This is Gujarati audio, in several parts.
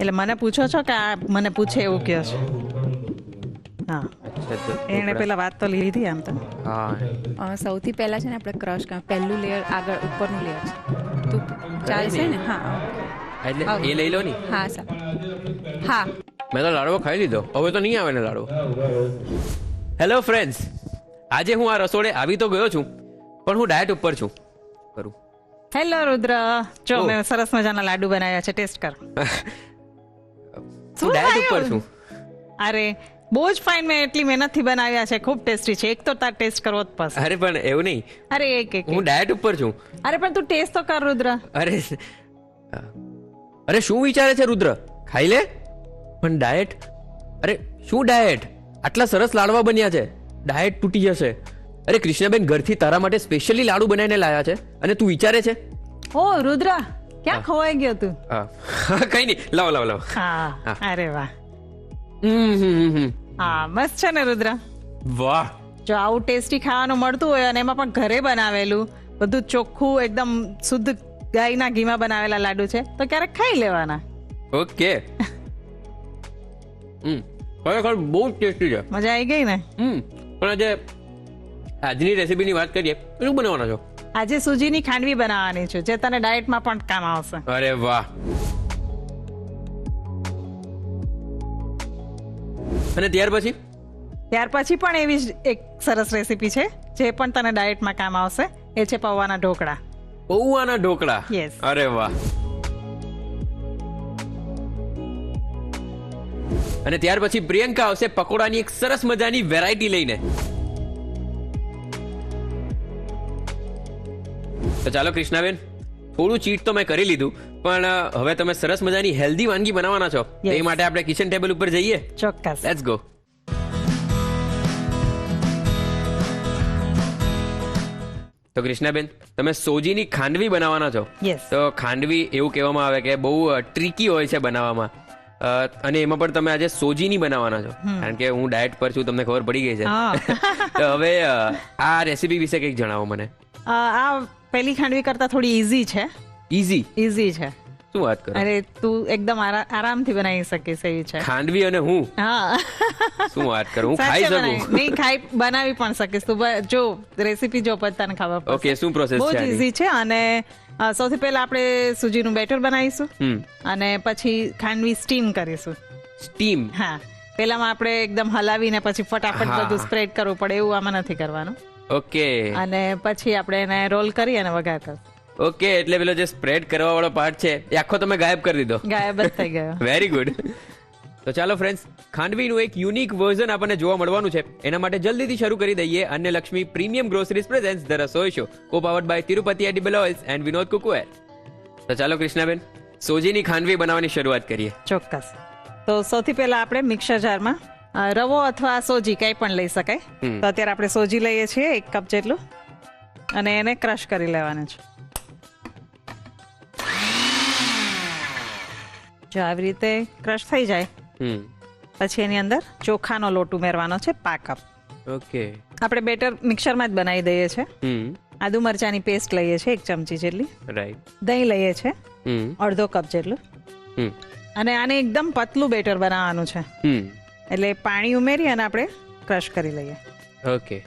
એટલે મને પૂછો છો કે આ મને પૂછે એવું કહો છો? હા, એને પેલા વાત તો લીધી આમ તો. હા, સૌથી પહેલા છે ને આપણે ક્રશ પહેલું લેયર આગળ ઉપરનું લેયર છે તો ચાલશે ને? હા, એટલે એ લઈ લો ને. હા સર, હા. મેં તો લાડવો ખાઈ લીધો, હવે તો નહીં આવે ને લાડવો. હેલો ફ્રેન્ડ્સ, આજે હું આ રસોડે આવી તો ગયો છું, પણ હું ડાયટ ઉપર છું. કરું. હેલો રુદ્ર, જો મેં સરસ મજાના લાડુ બનાવ્યા છે, ટેસ્ટ કર. હું ડાયટ ઉપર છું. અરે બહુ જ ફાઇન, મેં એટલી મહેનતથી બનાવ્યા છે, ખૂબ ટેસ્ટી છે. એક તો તાર ટેસ્ટ કરવો જ પડશે. અરે પણ એવું નહીં, અરે એક હું ડાયટ ઉપર છું. અરે પણ તું ટેસ્ટ તો કર રુદ્ર. અરે શું વિચારે છે રુદ્ર? ખાઈ લે. પણ ડાયટ? અરે શું ડાયટ? આટલા સરસ લાડવા બન્યા છે, ડાયટ તૂટી જશે. અરે કૃષ્ણાબેન ઘરથી તારા માટે સ્પેશિયલી લાડુ બનાવીને લાયા છે અને તું વિચારે છે? ઓ રુદ્ર, ક્યાં ખોવાઈ ગયો તું? કઈ નહીં, લાવો લાવો લાવો. હા, અરે વાહ. હમ. હા, મસ્ત છે ને રુદ્ર? વાહ. જો આવું ટેસ્ટી ખાવાનું મળતું હોય અને એમાં પણ ઘરે બનાવેલું, બધું ચોખ્ખું, એકદમ શુદ્ધ ગાયના ઘીમાં બનાવેલા લાડુ છે, તો ક્યારેક ખાઈ લેવાના. ઓકે. ખરેખર બહુ જ ટેસ્ટી છે. મજા આવી ગઈ ને? પણ આજે આજની રેસીપીની વાત કરીએ, શું બનાવવાના છો? આજે સૂજીની ખાંડવી બનાવવાની છે, જે તને ડાયટમાં પણ કામ આવશે. અરે વાહ. અને ત્યાર પછી પણ એવી જ એક સરસ રેસીપી છે, જે પણ તને ડાયટમાં કામ આવશે. એ છે પૌવાના ઢોકળા. પૌવાના ઢોકળા? યસ. અરે વાહ. અને ત્યાર પછી પ્રિયંકા આવશે પકોડાની એક સરસ મજાની વેરાયટી લઈને. તો ચાલો કૃષ્ણાબેન, થોડું ચીટ તો મેં કરી લીધું, પણ હવે તમે સરસ મજાની હેલ્ધી વાનગી બનાવવાના છો, એ માટે આપણે કિચન ટેબલ ઉપર જઈએ. ચોક્કસ, લેટ્સ ગો. તો કૃષ્ણાબેન, તમે સોજીની ખાંડવી બનાવવાના છો. યસ. તો ખાંડવી એવું કહેવામાં આવે કે બહુ ટ્રિકી હોય છે બનાવવામાં, અને એમાં પણ તમે આજે સોજીની બનાવવાના છો, કારણ કે હું ડાયટ પર છું, તમને ખબર પડી ગઈ છે. તો હવે આ રેસીપી વિશે કંઈક જણાવો મને. આ પેલી ખાંડવી કરતા થોડી ઈઝી છે. ઈઝી છે? શું વાત કરો? અરે તું એકદમ આરામથી બનાવી શકીશ એવી છે ખાંડવી. અને હું? હા. શું વાત કરું, હું ખાઈ શકું? નહીં, બનાવી પણ શકીશ તું. જો રેસીપી જો પછી તને ખબર પડશે. ઓકે, શું પ્રોસેસ છે? બહુ જ ઈઝી છે. અને સૌથી પહેલા આપણે સૂજીનું બેટર બનાવીશું, અને પછી ખાંડવી સ્ટીમ કરીશું. સ્ટીમ? હા. પેલામાં આપણે એકદમ હલાવીને પછી ફટાફટ બધું સ્પ્રેડ કરવું પડે, એવું આમાં નથી કરવાનું. ઓકે. અને પછી આપણે એને રોલ કરી અને વઘાર કરશું. ઓકે, એટલે પેલો જે સ્પ્રેડ કરવા વાળો પાર્ટ છે એ આખો તમે ગાયબ કરી દીધો. ગાયબ જ થઈ ગયો. Very good. તો ચાલો ફ્રેન્ડ્સ, ખાંડવીનું એક યુનિક વર્ઝન આપણને જોવા મળવાનું છે. એના માટે જલ્દીથી શરૂ કરી દઈએ અન્ય Laxmi premium groceries presents the Rasoi show, co powered by Tirupati edible oils and Vinod cookware. તો ચાલો કૃષ્ણાબેન, સોજીની ખાંડવી બનાવવાની શરૂઆત કરીએ. ચોક્કસ. તો સૌથી પહેલા આપણે મિક્સર જારમાં રવો અથવા સોજી કંઈ પણ લઈ શકાય. તો અત્યારે આપણે સોજી લઈએ છીએ 1 કપ જેટલું, અને એને ક્રશ કરી લેવાનું છે. જો આવી રીતે ક્રશ થઈ જાય પછી એની અંદર ચોખાનો લોટ ઉમેરવાનો છે 5 કપ. ઓકે. આપણે બેટર મિક્સરમાં જ બનાવી દઈએ છીએ. આદુ મરચાની પેસ્ટ લઈએ છીએ 1 ચમચી જેટલી. રાઈટ. દહીં લઈએ છીએ અડધો કપ જેટલું. અને આને એકદમ પતલું બેટર બનાવવાનું છે, એટલે પાણી ઉમેરી અને આપણે ક્રશ કરી લઈએ. ઓકે.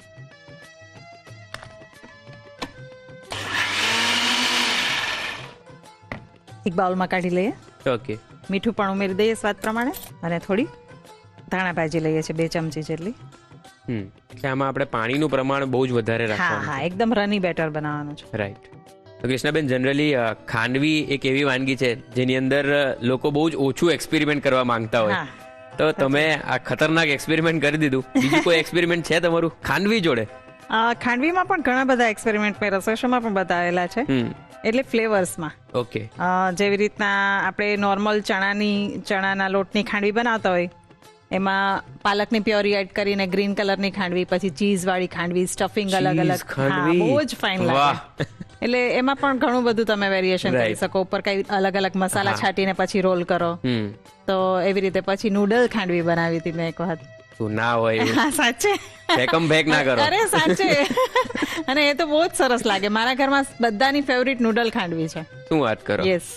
એક બાઉલમાં કાઢી લઈએ. ઓકે. મીઠું પણ ઉમેરી દઈએ સ્વાદ પ્રમાણે, અને થોડી ધાણા ભાજી લઈએ છીએ 2 ચમચી જેટલી. આમાં આપણે પાણીનું પ્રમાણ બહુ જ વધારે રાખવાનું. હા, એકદમ રની બેટર બનાવવાનું છે. રાઈટ. તો કૃષ્ણાબેન, જનરલી ખાંડવી એક એવી વાનગી છે જેની અંદર લોકો બહુ જ ઓછું એક્સપેરિમેન્ટ કરવા માંગતા હોય. તો તમે આ ખતરનાક એક્સપેરિમેન્ટ કરી દીધું. બીજું કોઈ એક્સપેરિમેન્ટ છે તમારું ખાંડવી જોડે? ખાંડવીમાં પણ ઘણા બધા એક્સપેરિમેન્ટ મેં રસોઈ શોમાં પણ બતાવેલા છે, એટલે ફ્લેવર્સમાં. ઓકે. જેવી રીતના આપણે નોર્મલ ચણાના લોટની ખાંડવી બનાવતા હોય, એમાં પાલકની પ્યોરી એડ કરીને ગ્રીન કલરની ખાંડવી, પછી ચીઝ વાળી ખાંડવી, સ્ટફિંગ અલગ અલગ, બહુ જ ફાઇન લાગે. એટલે એમાં પણ ઘણું બધું તમે વેરિએશન કરી શકો. ઉપર કઈ અલગ અલગ મસાલા છાંટીને પછી રોલ કરો. તો એવી રીતે પછી નૂડલ ખાંડવી બનાવી હતી મેં એક વખત. ના હોય. હા, સાચે. ફેકમ ફેક ના કરો. અરે સાચે. અને એ તો બહુ જ સરસ લાગે. મારા ઘરમાં બધાની ફેવરિટ નૂડલ ખાંડવી છે. શું વાત કરો? યસ.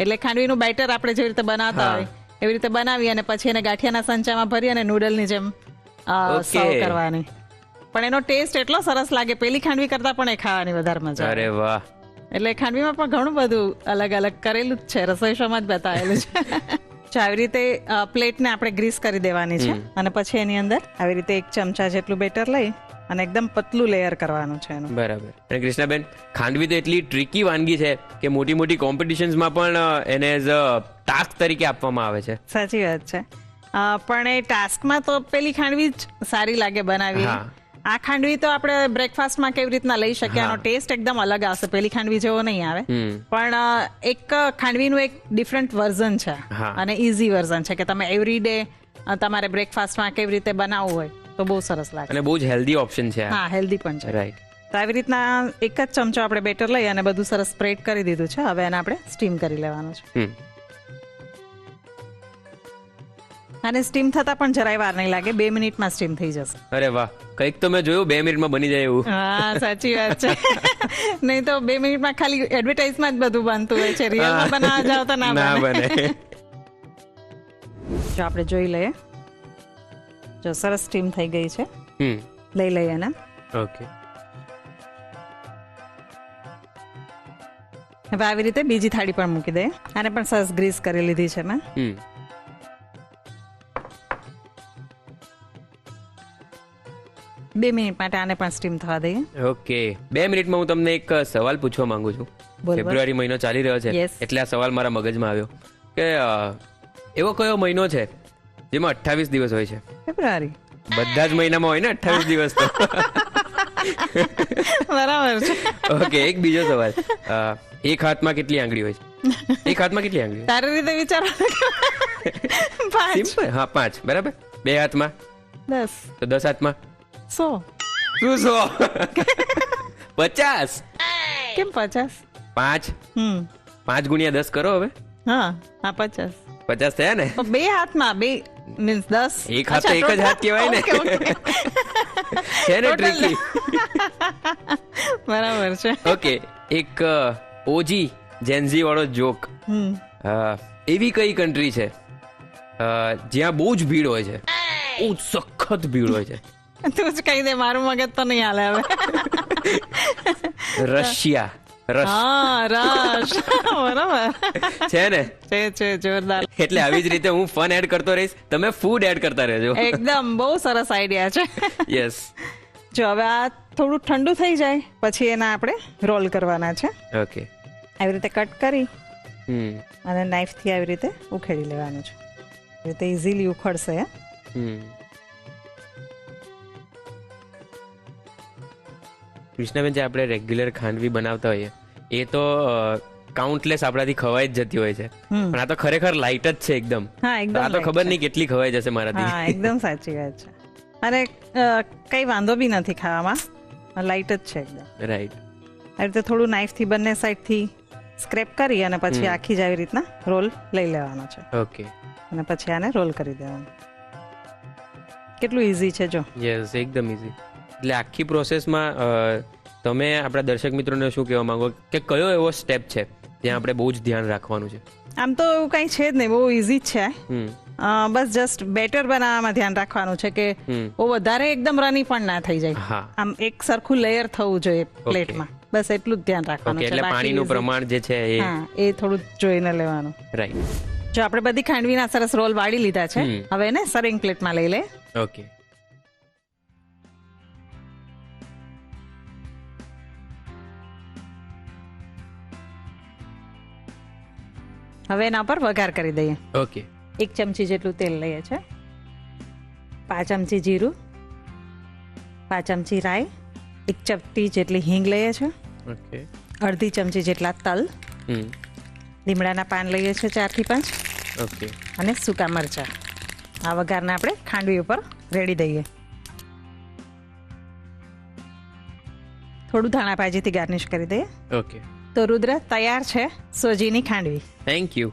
એટલે ખાંડવીનું બેટર આપણે જેવી રીતે બનાવતા હોય એવી રીતે બનાવી અને પછી એને ગાંઠિયાના સંચામાં ભરી અને નૂડલની જેમ સર્વ કરવાની. પણ એનો ટેસ્ટ એટલો સરસ લાગે, પેલી ખાંડવી કરતા પણ એ ખાવાની વધારે મજા આવે. અરે વાહ. એટલે ખાંડવીમાં પણ ઘણું બધું અલગ અલગ કરેલું જ છે, રસોઈ શોમાં જ બતાવેલું છે. આવી રીતે પ્લેટને આપણે ગ્રીસ કરી દેવાની છે અને પછી એની અંદર આવી રીતે 1 ચમચા જેટલું બેટર લઈ અને એકદમ પતલું લેયર કરવાનું છે એનું. બરાબર. અને કૃષ્ણાબેન, ખાંડવી તો એટલી ટ્રિકી વાનગી છે કે મોટી મોટી કોમ્પિટિશન્સમાં પણ એને એઝ અ ટાસ્ક તરીકે આપવામાં આવે છે. સાચી વાત છે. પણ એ ટાસ્કમાં તો પેલી ખાંડવી જ સારી લાગે બનાવી. આ ખાંડવી તો આપણે બ્રેકફાસ્ટમાં કેવી રીતના લઈ શકીએ, આનો ટેસ્ટ એકદમ અલગ આવશે, પેલી ખાંડવી જેવો નહીં આવે. પણ એક ખાંડવીનું એક ડિફરન્ટ વર્ઝન છે અને ઇઝી વર્ઝન છે કે તમે એવરી ડે તમારે બ્રેકફાસ્ટમાં કેવી રીતે બનાવવું હોય તો બહુ સરસ લાગે અને બહુ જ હેલ્ધી ઓપ્શન છે. હા, હેલ્ધી પણ છે. રાઈટ. તો આવી રીતના 1 જ ચમચો આપણે બેટર લઈ અને બધું સરસ સ્પ્રેડ કરી દીધું છે. હવે એને આપણે સ્ટીમ કરી લેવાનું છે. અને સ્ટીમ થતા પણ જરાય વાર નહીં લાગે, 2 મિનિટમાં સ્ટીમ થઈ જશે. અરે વાહ, કંઈક તો મેં જોયું 2 મિનિટમાં બની જાય એવું. હા, સાચી વાત છે. નહીં તો 2 મિનિટમાં ખાલી એડવર્ટાઇઝમાં જ બધું બનતું હોય છે, રિયલમાં બનાવવા જાવ તો ના બને. જો આપણે જોઈ લઈએ, જો સરસ સ્ટીમ થઈ ગઈ છે. લઈ લઈએ એને. ઓકે. હવે આવી રીતે બીજી થાળી પણ મૂકી દઈએ. આને પણ સરસ ગ્રીસ કરી લીધી છે મેં. 2 મિનિટ માટે આને પણ સ્ટીમ થવા દઈએ. ઓકે. 2 મિનિટમાં હું તમને એક સવાલ પૂછવા માંગુ છું. ફેબ્રુઆરી મહિનો ચાલી રહ્યો છે એટલે આ સવાલ મારા મગજમાં આવ્યો કે એવો કયો મહિનો છે જેમાં 28 દિવસ હોય છે? ફેબ્રુઆરી. બધા જ મહિનામાં હોય ને 28 દિવસ તો. બરાબર છે. ઓકે. એક બીજો સવાલ, એક હાથમાં કેટલી આંગળી હોય છે? એક હાથમાં કેટલી આંગળી હોય? તારી રીતે વિચારો. 5. સિમ્પલ. હા, 5. બરાબર. 2 હાથમાં 10. તો 10 હાથમાં 100. શું 100? 50. કેમ 50? 5. 5 ગુણ્યા 10 કરો હવે. હા, 50. 50 થયા ને? 2 હાથમાં 2 મીન્સ 10. એક હાથ તો એક જ હાથ કહેવાય ને. છે ને ટ્રિકી? બરાબર છે. ઓકે. એક ઓજી જેન્ઝી વાળો જોક. એવી કઈ કન્ટ્રી છે જ્યાં બહુ જ ભીડ હોય છે? બહુ સખત ભીડ હોય છે. તું જ કહી દે, મારું મગજ તો નહીં હાલે હવે. રશિયા. હા, રશ. બરાબર છે ને? છે જોરદાર. એટલે આવી જ રીતે હું ફન એડ કરતો રહીશ, તમે ફૂડ એડ કરતા રહેજો. એકદમ બહુ સરસ આઈડિયા છે. યસ. જો હવે આ થોડું ઠંડુ થઈ જાય પછી એના આપણે રોલ કરવાના છે. ઓકે. આવી રીતે કટ કરી અને નાઈફથી આવી રીતે ઉખેડી લેવાનું છે. આવી રીતે ઇઝીલી ઉખડશે. કૃષ્ણાબેન, જે આપણે રેગ્યુલર ખાંડવી બનાવતા હોઈએ એ તો કાઉન્ટલેસ આપણાથી ખવાઈ જ જતી હોય છે, પણ આ તો ખરેખર લાઇટ જ છે એકદમ. હા, એકદમ. આ તો ખબર નહીં કેટલી ખવાઈ જશે મારાથી. હા, એકદમ સાચી વાત છે. અને કઈ વાંધો બી નથી ખાવામાં, લાઇટ જ છે એકદમ. રાઈટ. આવી રીતે થોડું નાઈફથી બંને સાઈડથી સ્ક્રેપ કરી અને પછી આખી જ આવી રીતના રોલ લઈ લેવાનો છે. ઓકે. અને પછી આને રોલ કરી દેવાનું. કેટલું ઈઝી છે જો. યસ, એકદમ ઈઝી. એટલે આખી પ્રોસેસમાં તમે આપણા દર્શક મિત્રોને શું કહેવા માંગો કે કયો એવો સ્ટેપ છે જ્યાં આપણે બહુ જ ધ્યાન રાખવાનું છે? આમ તો એવું કંઈ છે જ નહીં, બહુ ઈઝી જ છે. બસ જસ્ટ બેટર બનાવવામાં ધ્યાન રાખવાનું છે કે બહુ વધારે એકદમ રની પણ ના થઈ જાય. આમ એક સરખું લેયર થવું જોઈએ પ્લેટમાં, બસ એટલું જ ધ્યાન રાખવાનું છે. એટલે પાણીનું પ્રમાણ જે છે એ થોડું જોઈને લેવાનું. રાઈટ. જો આપણે બધી ખાંડવીના સરસ રોલ વાળી લીધા છે, હવે એને સર્વિંગ પ્લેટમાં લઈ લે. ઓકે. હવે એના પર વઘાર કરી દઈએ. ઓકે. 1 ચમચી જેટલું તેલ લઈએ છે, 5 ચમચી જીરું, 5 ચમચી રાઈ, 1 ચપટી જેટલી હિંગ લઈએ છે, ઓકે, અડધી ચમચી જેટલા તલ, લીમડાના પાન લઈએ છે 4 થી 5, ઓકે, અને સૂકા મરચા. આ વઘારને આપણે ખાંડવી ઉપર રેડી દઈએ. થોડું ધાણા ભાજીથી ગાર્નિશ કરી દઈએ. ઓકે. તો રુદ્ર, તૈયાર છે સોજીની ખાંડવી. Thank you.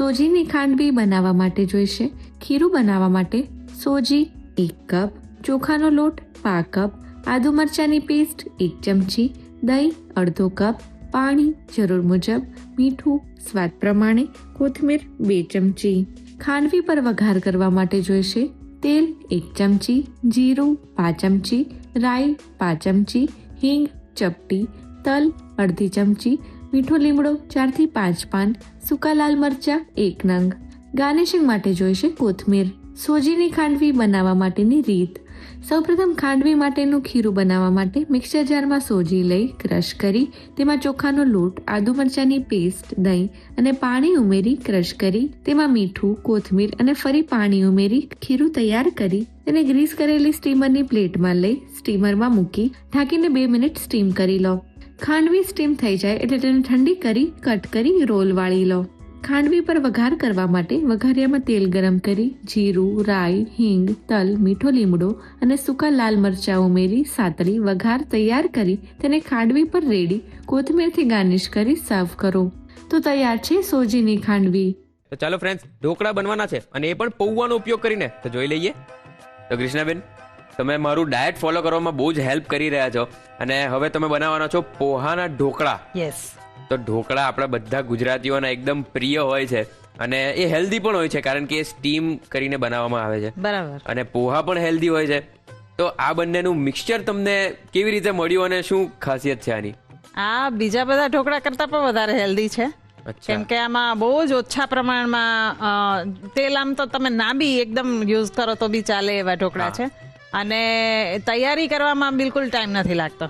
સોજીની ખાંડવી બનાવવા માટે જોઈશે ખીરું બનાવવા માટે સોજી 1 કપ, ચોખાનો લોટ 5 કપ, આદુ મરચાંની પેસ્ટ 1 ચમચી, દહીં અડધો કપ, પાણી જરૂર મુજબ, મીઠું સ્વાદ પ્રમાણે, કોથમીર 2 ચમચી. ખાંડવી પર વઘાર કરવા માટે જોઈશે તેલ 1 ચમચી, જીરું 5 ચમચી, રાઈ 5 ચમચી, હિંગ ચપટી, તલ અડધી ચમચી, મીઠો લીમડો 4 થી 5 પાન, સૂકા લાલ મરચાં 1 નંગ. ગાર્નિશિંગ માટે જોઈશે કોથમીર. સોજીની ખાંડવી બનાવવા માટેની રીત. સૌપ્રથમ ખાંડવી માટેનું ખીરું બનાવવા માટે મિક્સર જારમાં સોજી લઈ ક્રશ કરી તેમાં ચોખાનો લોટ, આદુ મરચાંની પેસ્ટ, દહીં અને પાણી ઉમેરી ક્રશ કરી તેમાં મીઠું, કોથમીર અને ફરી પાણી ઉમેરી ખીરું તૈયાર કરી તેને ગ્રીસ કરેલી સ્ટીમરની પ્લેટમાં લઈ સ્ટીમરમાં મૂકી ઢાંકીને 2 મિનિટ સ્ટીમ કરી લો. ખાંડવી સ્ટીમ થઈ જાય એટલે તેને ઠંડી કરી કટ કરી રોલ વાળી લો. ખાંડવી પર વઘાર કરવા માટે વઘારિયામાં તેલ ગરમ કરી જીરું, રાઈ, હિંગ, તલ, મીઠો લીમડો અને સૂકા લાલ મરચાં ઉમેરી સાતળી વઘાર તૈયાર કરી તેને ખાંડવી પર રેડી કોથમીરથી ગાર્નિશ કરી સર્વ કરો. તો તૈયાર છે સોજીની ખાંડવી. તો ચાલો ફ્રેન્ડ્સ, ઢોકળા બનવાના છે અને એ પણ પૌવાનો ઉપયોગ કરીને. તો જોઈ લઈએ. તો કૃષ્ણાબેન, તમે મારું ડાયટ ફોલો કરવામાં બહુ જ હેલ્પ કરી રહ્યા છો અને હવે તમે બનાવવાના છો પોહાના ઢોકળા. યસ. તો ઢોકળા આપણા બધા ગુજરાતીઓના એકદમ પ્રિય હોય છે અને એ હેલ્ધી પણ હોય છે કારણ કે એ સ્ટીમ કરીને બનાવવામાં આવે છે. બરાબર. અને પોહા પણ હેલ્ધી હોય છે. તો આ બંનેનું મિક્સચર તમને કેવી રીતે મળ્યું અને શું ખાસિયત છે આની? આ બીજા બધા ઢોકળા કરતા પણ વધારે હેલ્ધી છે. કેમ કે આમાં બહુ જ ઓછા પ્રમાણમાં તેલ, આમ તો તમે ના બી એકદમ યુઝ કરો તો બી ચાલે એવા ઢોકળા છે. અને તૈયારી કરવામાં બિલકુલ ટાઈમ નથી લાગતો.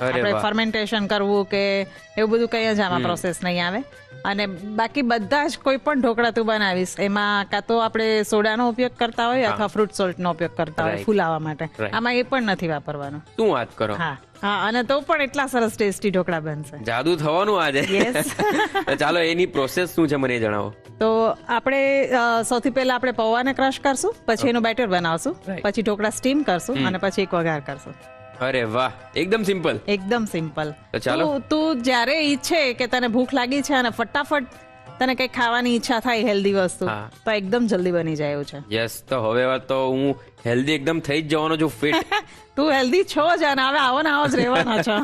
આપણે ફર્મેન્ટેશન કરવું કે એવું બધું કઈ જ આમાં પ્રોસેસ નહીં આવે. અને બાકી બધા જ કોઈ પણ ઢોકળા તું બનાવીશ એમાં કાં તો આપણે સોડાનો ઉપયોગ કરતા હોય અથવા ફ્રૂટ સોલ્ટનો ઉપયોગ કરતા હોય ફૂલાવા માટે. આમાં એ પણ નથી વાપરવાનો. શું વાત કરો? હા, અને તો પણ એટલા સરસ ટેસ્ટી ઢોકળા બનશે. જાદુ થવાનું આજે. તો ચાલો એની પ્રોસેસ શું છે મને જણાવો. તો આપણે સૌથી પહેલા આપણે પૌવાને ક્રશ કરશું, પછી એનું બેટર બનાવશું, પછી ઢોકળા સ્ટીમ કરશું અને પછી એક વઘાર કરશું. અરે વાહ, એકદમ સિમ્પલ. એકદમ સિમ્પલ. તો ચાલો, તું જ્યારે ઈચ્છે કે તને ભૂખ લાગી છે અને ફટાફટ તને કઈ ખાવાની ઈચ્છા થાય હેલ્ધી વસ્તુ, તો એકદમ જલ્દી બની જાય એવું છે. યસ. તો હવે તો હું હેલ્ધી એકદમ થઈ જ જવાનો છું, ફિટ. તું હેલ્ધી છો જ અને હવે આવો ને આવો જ રહેવાના છો.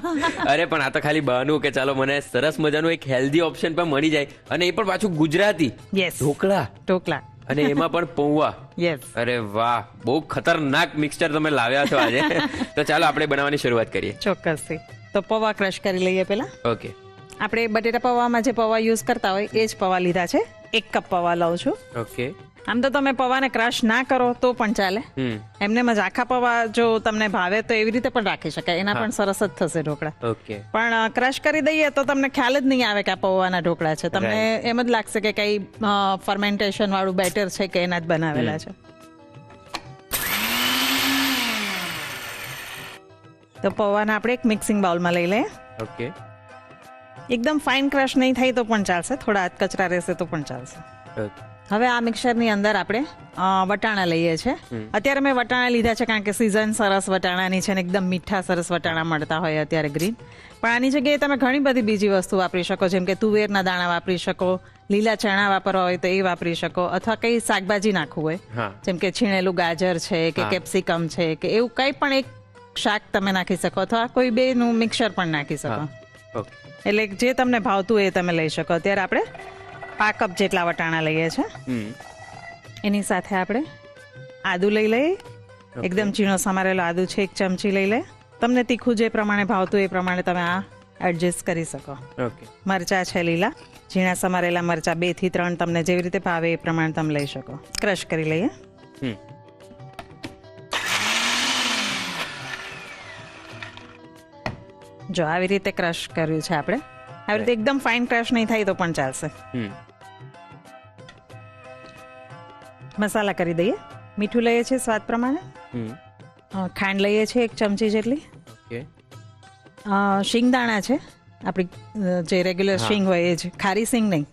અરે પણ આ તો ખાલી બહાનું કે ચાલો મને સરસ મજાનું એક હેલ્ધી ઓપ્શન પણ મળી જાય અને એ પણ પાછું ગુજરાતી. યસ. ઢોકળા અને એમાં પણ પૌવા. યસ. અરે વાહ, બહુ ખતરનાક મિક્સચર તમે લાવ્યા છો આજે. તો ચાલો આપણે બનાવવાની શરૂઆત કરીએ. ચોક્કસથી. તો પૌવા ક્રશ કરી લઈએ પેલા. ઓકે. આપણે બટેટા પૌવામાં જે પૌવા યુઝ કરતા હોય એ જ પૌવા લીધા છે. 1 કપ પૌવા લઉં છું. ઓકે. આમ તો તમે પૌવાને ક્રશ ના કરો તો પણ ચાલે. એમને જ આખા પૌવા જો તમને ભાવે તો એવી રીતે પણ રાખી શકાય, એના પણ સરસ જ થશે ઢોકળા. ઓકે. પણ ક્રશ કરી દઈએ તો તમને ખ્યાલ જ નહીં આવે કે આ પૌવાના ઢોકળા છે. તમને એમ જ લાગશે કે કઈ ફર્મેન્ટેશન વાળું બેટર છે કે એના જ બનાવેલા છે. તો પૌવાને આપણે એક મિક્સિંગ બાઉલમાં લઈ લઈએ. ઓકે. એકદમ ફાઇન ક્રશ નહીં થાય તો પણ ચાલશે, થોડા કચરા રહેશે તો પણ ચાલશે. હવે આ મિક્સરની અંદર આપણે વટાણા લઈએ છીએ. અત્યારે મેં વટાણા લીધા છે કારણ કે સિઝન સરસ વટાણાની છે ને એકદમ મીઠા સરસ વટાણા મળતા હોય અત્યારે ગ્રીન. પણ આની જગ્યાએ તમે ઘણી બધી બીજી વસ્તુ વાપરી શકો, જેમ કે તુવેરના દાણા વાપરી શકો, લીલા ચણા વાપરવા હોય તો એ વાપરી શકો, અથવા કઈ શાકભાજી નાખવું હોય જેમ કે છીણેલું ગાજર છે કે કેપ્સિકમ છે કે એવું કઈ પણ એક શાક તમે નાખી શકો, અથવા કોઈ બેનું મિક્સર પણ નાખી શકો. એટલે જે તમને ભાવતું એ તમે લઈ શકો. અત્યારે આપણે 5 કપ જેટલા વટાણા લઈએ છીએ. એની સાથે આપણે આદુ લઈ લઈએ. એકદમ ઝીણો સમારેલો આદુ છે 1 ચમચી લઈ લે. તમને તીખું જે પ્રમાણે ભાવતું એ પ્રમાણે તમે આ એડજસ્ટ કરી શકો. મરચા છે લીલા, ઝીણા સમારેલા મરચા 2 થી 3 તમને જેવી રીતે ભાવે એ પ્રમાણે તમે લઈ શકો. ક્રશ કરી લઈએ. જો આવી રીતે ક્રશ કર્યું છે આપણે. આવી રીતે એકદમ ફાઇન ક્રશ નહીં થાય તો પણ ચાલશે. મસાલા કરી દઈએ. મીઠું લઈએ છીએ સ્વાદ પ્રમાણે. ખાંડ લઈએ છીએ 1 ચમચી જેટલી. શિંગદાણા છે આપણી જે રેગ્યુલર શીંગ હોય એ જ, ખારી શીંગ નહીં,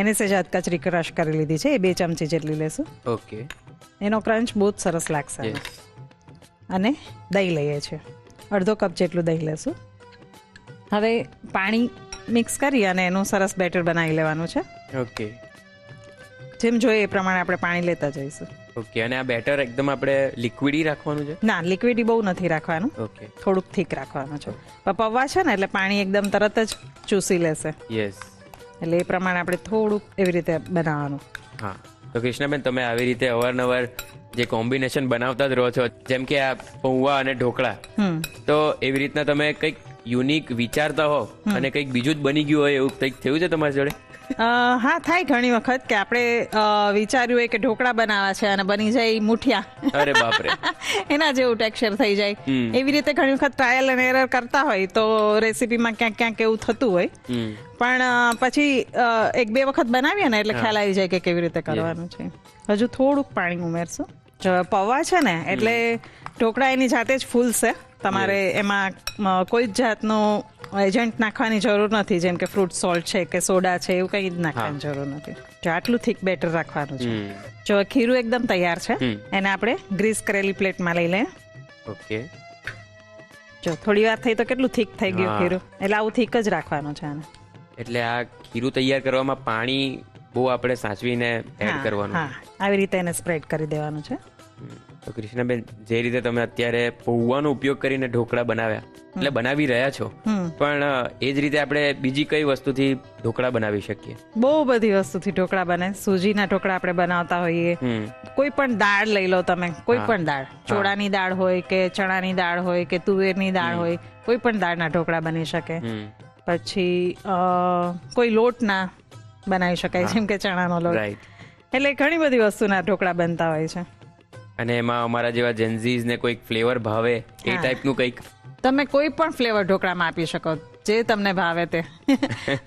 એને સહેજ કચરી ક્રશ કરી લીધી છે, એ 2 ચમચી જેટલી લેશું. ઓકે. એનો ક્રંચ બહુ જ સરસ લાગશે. અને દહીં લઈએ છીએ 1/2 કપ જેટલું દહીં લેશું. હવે પાણી મિક્સ કરી અને એનું સરસ બેટર બનાવી લેવાનું છે. ઓકે. જેમ જોઈએ એ પ્રમાણે આપણે પાણી લેતા જઈશું. ઓકે, અને આ બેટર એકદમ આપણે લિક્વિડી રાખવાનું છે? ના, લિક્વિડ બહુ નથી રાખવાનું, ઓકે, થોડુંક થીક રાખવાનું છે. પણ પૌવા છે ને એટલે પાણી એકદમ તરત જ ચૂસી લેશે, યસ. એટલે એ પ્રમાણે આપણે થોડુંક એવી રીતે બનાવવાનું. હા, તો કૃષ્ણાબેન, તમે આવી રીતે અવારનવાર જે કોમ્બિનેશન બનાવતા જ રહો છો, જેમ કે આ પૌવા અને ઢોકળા, તો એવી રીતના તમે કંઈક યુનિક વિચારતા હો અને કંઈક બીજું જ બની ગયું હોય એવું કંઈક થયું છે તમારી જોડે? હા, થાય ઘણી વખત કે આપણે વિચાર્યું હોય કે ઢોકળા બનાવવા છે અને બની જાય મુઠિયા. અરે બાપરે. એના જેવું ટેક્સચર થઈ જાય. એવી રીતે ઘણી વખત ટ્રાયલ અને એરર કરતા હોય તો રેસીપીમાં ક્યાંક ક્યાંક એવું થતું હોય, પણ પછી 1-2 વખત બનાવીએ ને એટલે ખ્યાલ આવી જાય કે કેવી રીતે કરવાનું છે. હજુ થોડુંક પાણી ઉમેરશું. જો પૌવા છે ને એટલે ઢોકળા એની જાતે જ ફૂલશે, તમારે એમાં કોઈ જ જાતનું એજન્ટ નાખવાની જરૂર નથી, જેમ કે ફ્રૂટ સોલ્ટ છે કે સોડા છે એવું કંઈ જ નાખવાની જરૂર નથી. જો આટલું થીક બેટર રાખવાનું છે. જો ખીરું એકદમ તૈયાર છે, એને આપણે ગ્રીસ કરેલી પ્લેટમાં લઈ લઈએ. ઓકે, જો થોડી વાર થઈ તો કેટલું થીક થઈ ગયું ખીરું, એટલે આવું થીક જ રાખવાનું છે આને. એટલે આ ખીરું તૈયાર કરવામાં પાણી બહુ આપણે સાચવીને એડ કરવાનું. હા, આવી રીતે એને સ્પ્રેડ કરી દેવાનું છે. તો કૃષ્ણાબેન, જે રીતે તમે અત્યારે પૌવાનો ઉપયોગ કરીને ઢોકળા બનાવ્યા, એટલે બનાવી રહ્યા છો, પણ એ જ રીતે આપણે બીજી કઈ વસ્તુથી ઢોકળા બનાવી શકીએ? બહુ બધી વસ્તુથી ઢોકળા બને. સૂજીના ઢોકળા આપણે બનાવતા હોઈએ. કોઈ પણ દાળ લઈ લો તમે, કોઈ પણ દાળ, ચોળાની દાળ હોય કે ચણાની દાળ હોય કે તુવેરની દાળ હોય, કોઈ પણ દાળના ઢોકળા બની શકે. પછી કોઈ લોટના બનાવી શકાય, જેમ કે ચણાનો લોટ. એટલે ઘણી બધી વસ્તુના ઢોકળા બનતા હોય છે. અને એમાં અમારા જેવા જેન્ઝીઝ ને કોઈક ફ્લેવર ભાવે એ ટાઈપનું કંઈક તમે કોઈ પણ ફ્લેવર ઢોકળામાં આપી શકો, જે તમને ભાવે તે.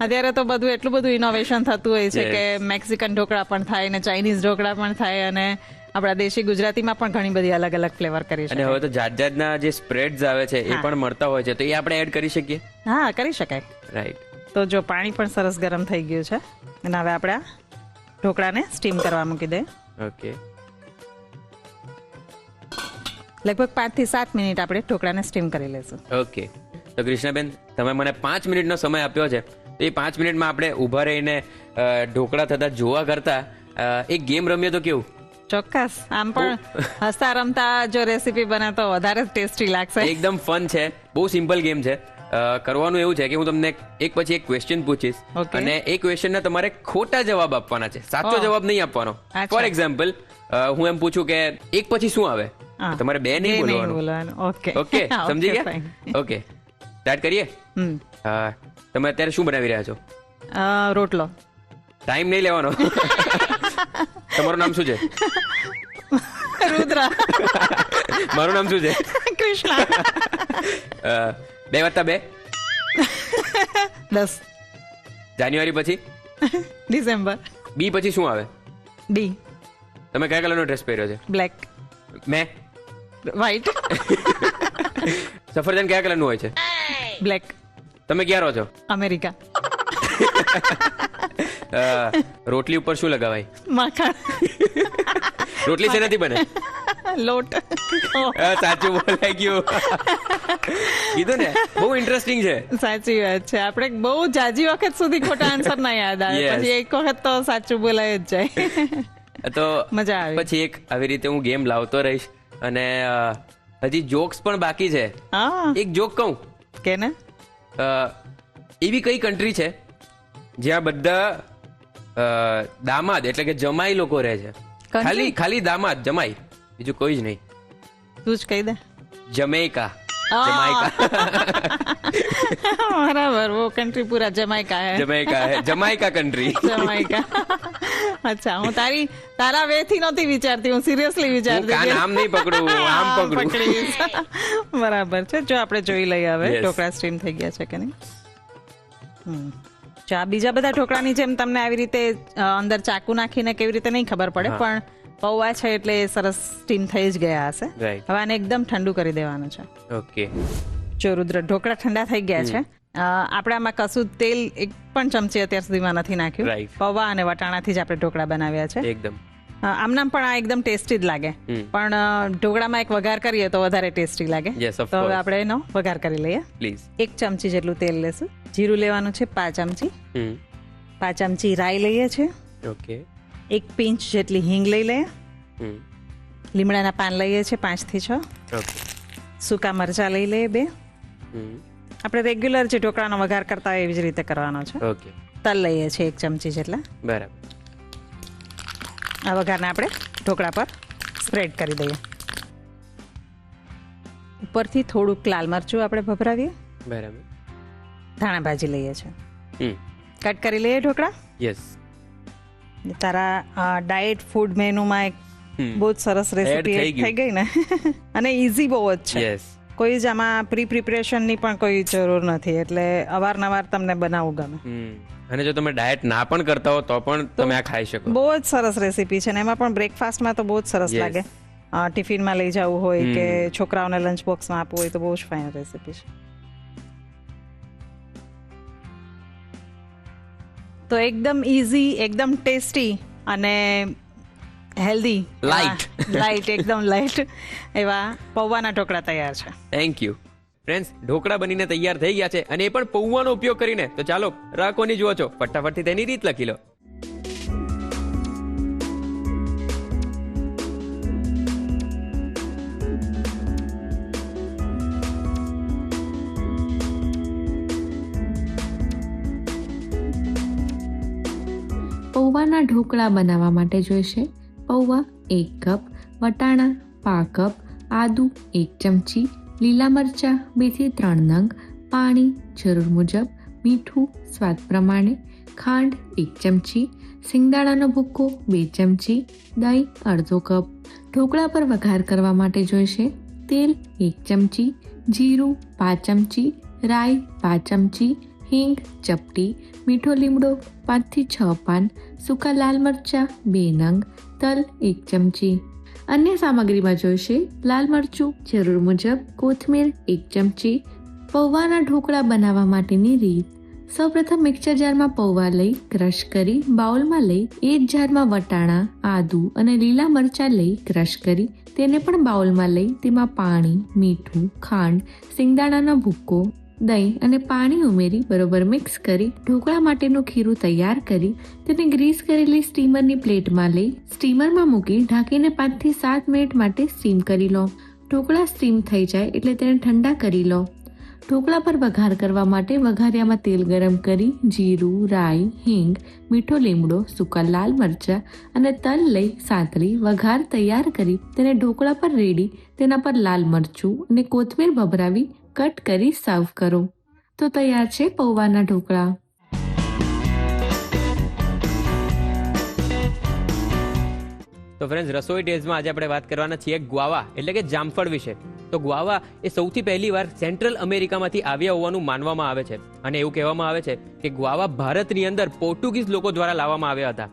અત્યારે તો બધું એટલું બધું ઇનોવેશન થતું હોય છે કે મેક્સિકન ઢોકળા પણ થાય ને ચાઇનીઝ ઢોકળા પણ થાય, અને આપણા દેશી ગુજરાતીમાં પણ ઘણી બધી અલગ અલગ ફ્લેવર કરી અને હવે તો જાત જાતના જે સ્પ્રેડ્સ આવે છે એ પણ મળતા હોય છે, તો એ આપણે એડ કરી શકીએ? હા, કરી શકાય. રાઈટ. તો જો પાણી પણ સરસ ગરમ થઈ ગયું છે અને હવે આપણે આ ઢોકળાને સ્ટીમ કરવા મૂકી દે. ઓકે, લગભગ 5 થી 7 મિનિટ આપણે ઢોકળાને સ્ટીમ કરી લેશું. ઓકે, તો કૃષ્ણાબેન, તમે મને 5 મિનિટનો સમય આપ્યો છે, તો એ 5 મિનિટમાં આપણે ઊભા રહીને ઢોકળા થતા જોવા કરતા એક ગેમ રમીએ તો કેવું? ચોક્કસ. આમ પણ હસતા રમતા જો રેસીપી બને તો વધારે ટેસ્ટી લાગશે. એકદમ ફન છે, બહુ સિમ્પલ ગેમ છે. કરવાનું એવું છે કે હું તમને એક પછી એક ક્વેશ્ચન પૂછીશ અને એ ક્વેશ્ચનના તમારે ખોટા જવાબ આપવાના છે, સાચો જવાબ નહીં આપવાનો. ફોર એક્ઝામ્પલ, હું એમ પૂછું કે એક પછી શું આવે, તમારે 2 નહીં બોલવાનું. ઓકે, સમજી ગયા? ઓકે, સ્ટાર્ટ કરીએ. તમે અત્યારે શું બનાવી રહ્યા છો? રોટલો. ટાઈમ નહીં લેવાનો. તમારું નામ શું છે? રુદ્ર. મારું નામ શું છે? કૃષ્ણા. 2 + 2 10. જાન્યુઆરી પછી? ડિસેમ્બર. બી પછી શું આવે? ડી. તમે કયા કલરનો ડ્રેસ પહેર્યો છે? બ્લેક. મેં વ્હાઈટ. સફરજન કયા કલરનું હોય છે? બ્લેક. તમે ક્યાં રહો છો? અમેરિકા. રોટલી ઉપર શું લગાવાય? માખણ. રોટલી શેનાથી બને? લોટ. સાચું બોલાઈ ગયું. કીધું ને, બહુ ઇન્ટરેસ્ટિંગ છે. સાચી વાત છે. આપણે બહુ જાજી વખત સુધી ખોટા આન્સર ના યાદ આવે, પછી એક વખત તો સાચું બોલાય જ જાય. તો મજા આવે. પછી એક આવી રીતે હું ગેમ લાવતો રહીશ અને હજી જોક્સ પણ બાકી છે. એક જોક કહું કે ને? એવી કઈ કન્ટ્રી છે જ્યાં બધા દામાદ એટલે કે જમાઈ લોકો રહે છે? ખાલી દામાદ, જમાઈ, બીજું કોઈ જ નહીં. તું જ કહી દે. જમૈકા. બરાબર, वो कंट्री पूरा जमाइका है. Jamaica country. जमाइका. અચ્છા, હું તારા વે થી નહોતી વિચારતી, હું સિરિયસલી વિચારતી હતી. નામ નહીં પકડું, આમ પકડું. બરાબર છે. જો આપણે જોઈ લઈએ હવે ઢોકળા સ્ટીમ થઈ ગયા છે કે નહીં. આ બીજા બધા ઢોકળાની જેમ તમને આવી રીતે અંદર ચાકુ નાખીને કેવી રીતે નહીં ખબર પડે, પણ પૌવા છે એટલે સરસ સ્ટીમ થઈ જ ગયા હશે. હવે આને એકદમ ઠંડુ કરી દેવાનું છે. ઓકે. જો રુદ્ર, ઢોકળા ઠંડા થઈ ગયા છે. આપણે આમાં કશું તેલ એક પણ ચમચી અત્યાર સુધીમાં નથી નાખ્યું. પૌવા અને વટાણાથી જ આપણે ઢોકળા બનાવ્યા છે. એકદમ આમનામ પણ આ એકદમ ટેસ્ટી જ લાગે, પણ ઢોકળામાં એક વઘાર કરીએ તો વધારે ટેસ્ટી લાગે. તો હવે આપણે એનો વઘાર કરી લઈએ. પ્લીઝ. 1 ચમચી જેટલું તેલ લેશું. જીરું લેવાનું છે 5 ચમચી. 5 ચમચી રાઈ લઈએ છીએ. ઓકે. 1 પિંચ જેટલી હિંગ લઈ લઈએ, હમ લીમડાના પાન લઈએ છીએ 5 થી 6, ઓકે સૂકા મરચાં લઈ લઈએ 2. હમ આપણે રેગ્યુલર જે ઢોકળાનો વઘાર કરતા હોય એવી જ રીતે કરવાનો છે. ઓકે તલ લઈએ છીએ 1 ચમચી જેટલા. બરાબર. આ વઘારને આપણે ઢોકળા પર સ્પ્રેડ કરી દઈએ. ઉપરથી થોડુંક લાલ મરચું આપણે ભભરાવીએ. બરાબર. ધાણા ભાજી લઈએ છીએ, હમ કટ કરી લઈએ ઢોકળા. યસ. તારા ડાયટ ફૂડ મેનુમાં એક બહુ જ સરસ રેસીપી થઈ ગયું. થઈ ગઈ ને અને ઇઝી બહુ જ છે. યસ. કોઈ જ આમાં પ્રિપરેશનની પણ કોઈ જરૂર નથી, એટલે અવારનવાર તમને બનાવવું ગમે. અને જો તમે ડાયટ ના પણ કરતા હો તો પણ તમે આ ખાઈ શકો. બહુ જ સરસ રેસીપી છે ને એમાં પણ બ્રેકફાસ્ટમાં તો બહુ જ સરસ Yes. લાગે. ટિફિનમાં લઈ જવું હોય કે છોકરાઓને લંચ બોક્સમાં આપવું હોય તો બહુ જ ફાઇન રેસીપી છે. તો એકદમ ઇઝી, એકદમ ટેસ્ટી અને હેલ્ધી, Light. લાઇટ એકદમ લાઇટ એવા પૌવાના ઢોકળા તૈયાર છે. Thank you friends. ઢોકળા બનીને તૈયાર થઈ ગયા છે અને એ પણ પૌવાનો ઉપયોગ કરીને. તો ચાલો રાહ કોની જુઓ છો, ફટાફટથી તેની રીત લખી લો. પૌવાના ઢોકળા બનાવવા માટે જોઈશે પૌવા 1 કપ, વટાણા પા કપ, આદુ 1 ચમચી, લીલા મરચાં 2 થી 3 નંગ, પાણી જરૂર મુજબ, મીઠું સ્વાદ પ્રમાણે, ખાંડ 1 ચમચી, સિંગદાણાનો ભૂક્કો 2 ચમચી, દહીં અડધો કપ. ઢોકળા પર વઘાર કરવા માટે જોઈશે તેલ 1 ચમચી, જીરું 5 ચમચી, રાઈ 5 ચમચી, હિંગ ચપટી, મીઠો લીમડો 5 થી 6 પાન, સૂકા લાલ મરચાં 2 નંગ, તલ 1 ચમચી. અન્ય સામગ્રીમાં જોઈશે લાલ મરચું જરૂર મુજબ, કોથમીર 1 ચમચી. પૌવાના ઢોકળા બનાવવા માટેની રીત: સૌપ્રથમ મિક્સર જારમાં પૌવા લઈ ક્રશ કરી બાઉલમાં લઈ એ જ જારમાં વટાણા, આદુ અને લીલા મરચાં લઈ ક્રશ કરી તેને પણ બાઉલમાં લઈ તેમાં પાણી, મીઠું, ખાંડ, સિંગદાણાનો ભૂક્કો, દહીં અને પાણી ઉમેરી બરોબર મિક્સ કરી ઢોકળા માટેનું ખીરું તૈયાર કરી તેને ગ્રીસ કરેલી સ્ટીમરની પ્લેટમાં લઈ સ્ટીમરમાં મૂકી ઢાંકીને 5 થી 7 મિનિટ માટે સ્ટીમ કરી લો. ઢોકળા સ્ટીમ થઈ જાય એટલે તેને ઠંડા કરી લો. ઢોકળા પર વઘાર કરવા માટે વઘારિયામાં તેલ ગરમ કરી જીરું, રાઈ, હિંગ, મીઠો લીમડો, સૂકા લાલ મરચાં અને તલ લઈ સાંતળી વઘાર તૈયાર કરી તેને ઢોકળા પર રેડી તેના પર લાલ મરચું અને કોથમીર ભભરાવી કટ કરી સર્વ કરો. તો તૈયાર છે પૌવાના ઢોકળા. તો ફ્રેન્ડ્સ, રસોઈ ટેસ્ટમાં આજે આપણે વાત કરવાના છીએ ગ્વાવા એટલે કે જામફળ વિશે. તો ગ્વાવા એ સૌથી પહેલી વાર સેન્ટ્રલ અમેરિકામાંથી આવ્યા હોવાનું માનવામાં આવે છે અને એવું કહેવામાં આવે છે કે ગ્વાવા ભારતની અંદર પોર્ટુગીઝ લોકો દ્વારા લાવવામાં આવ્યા હતા.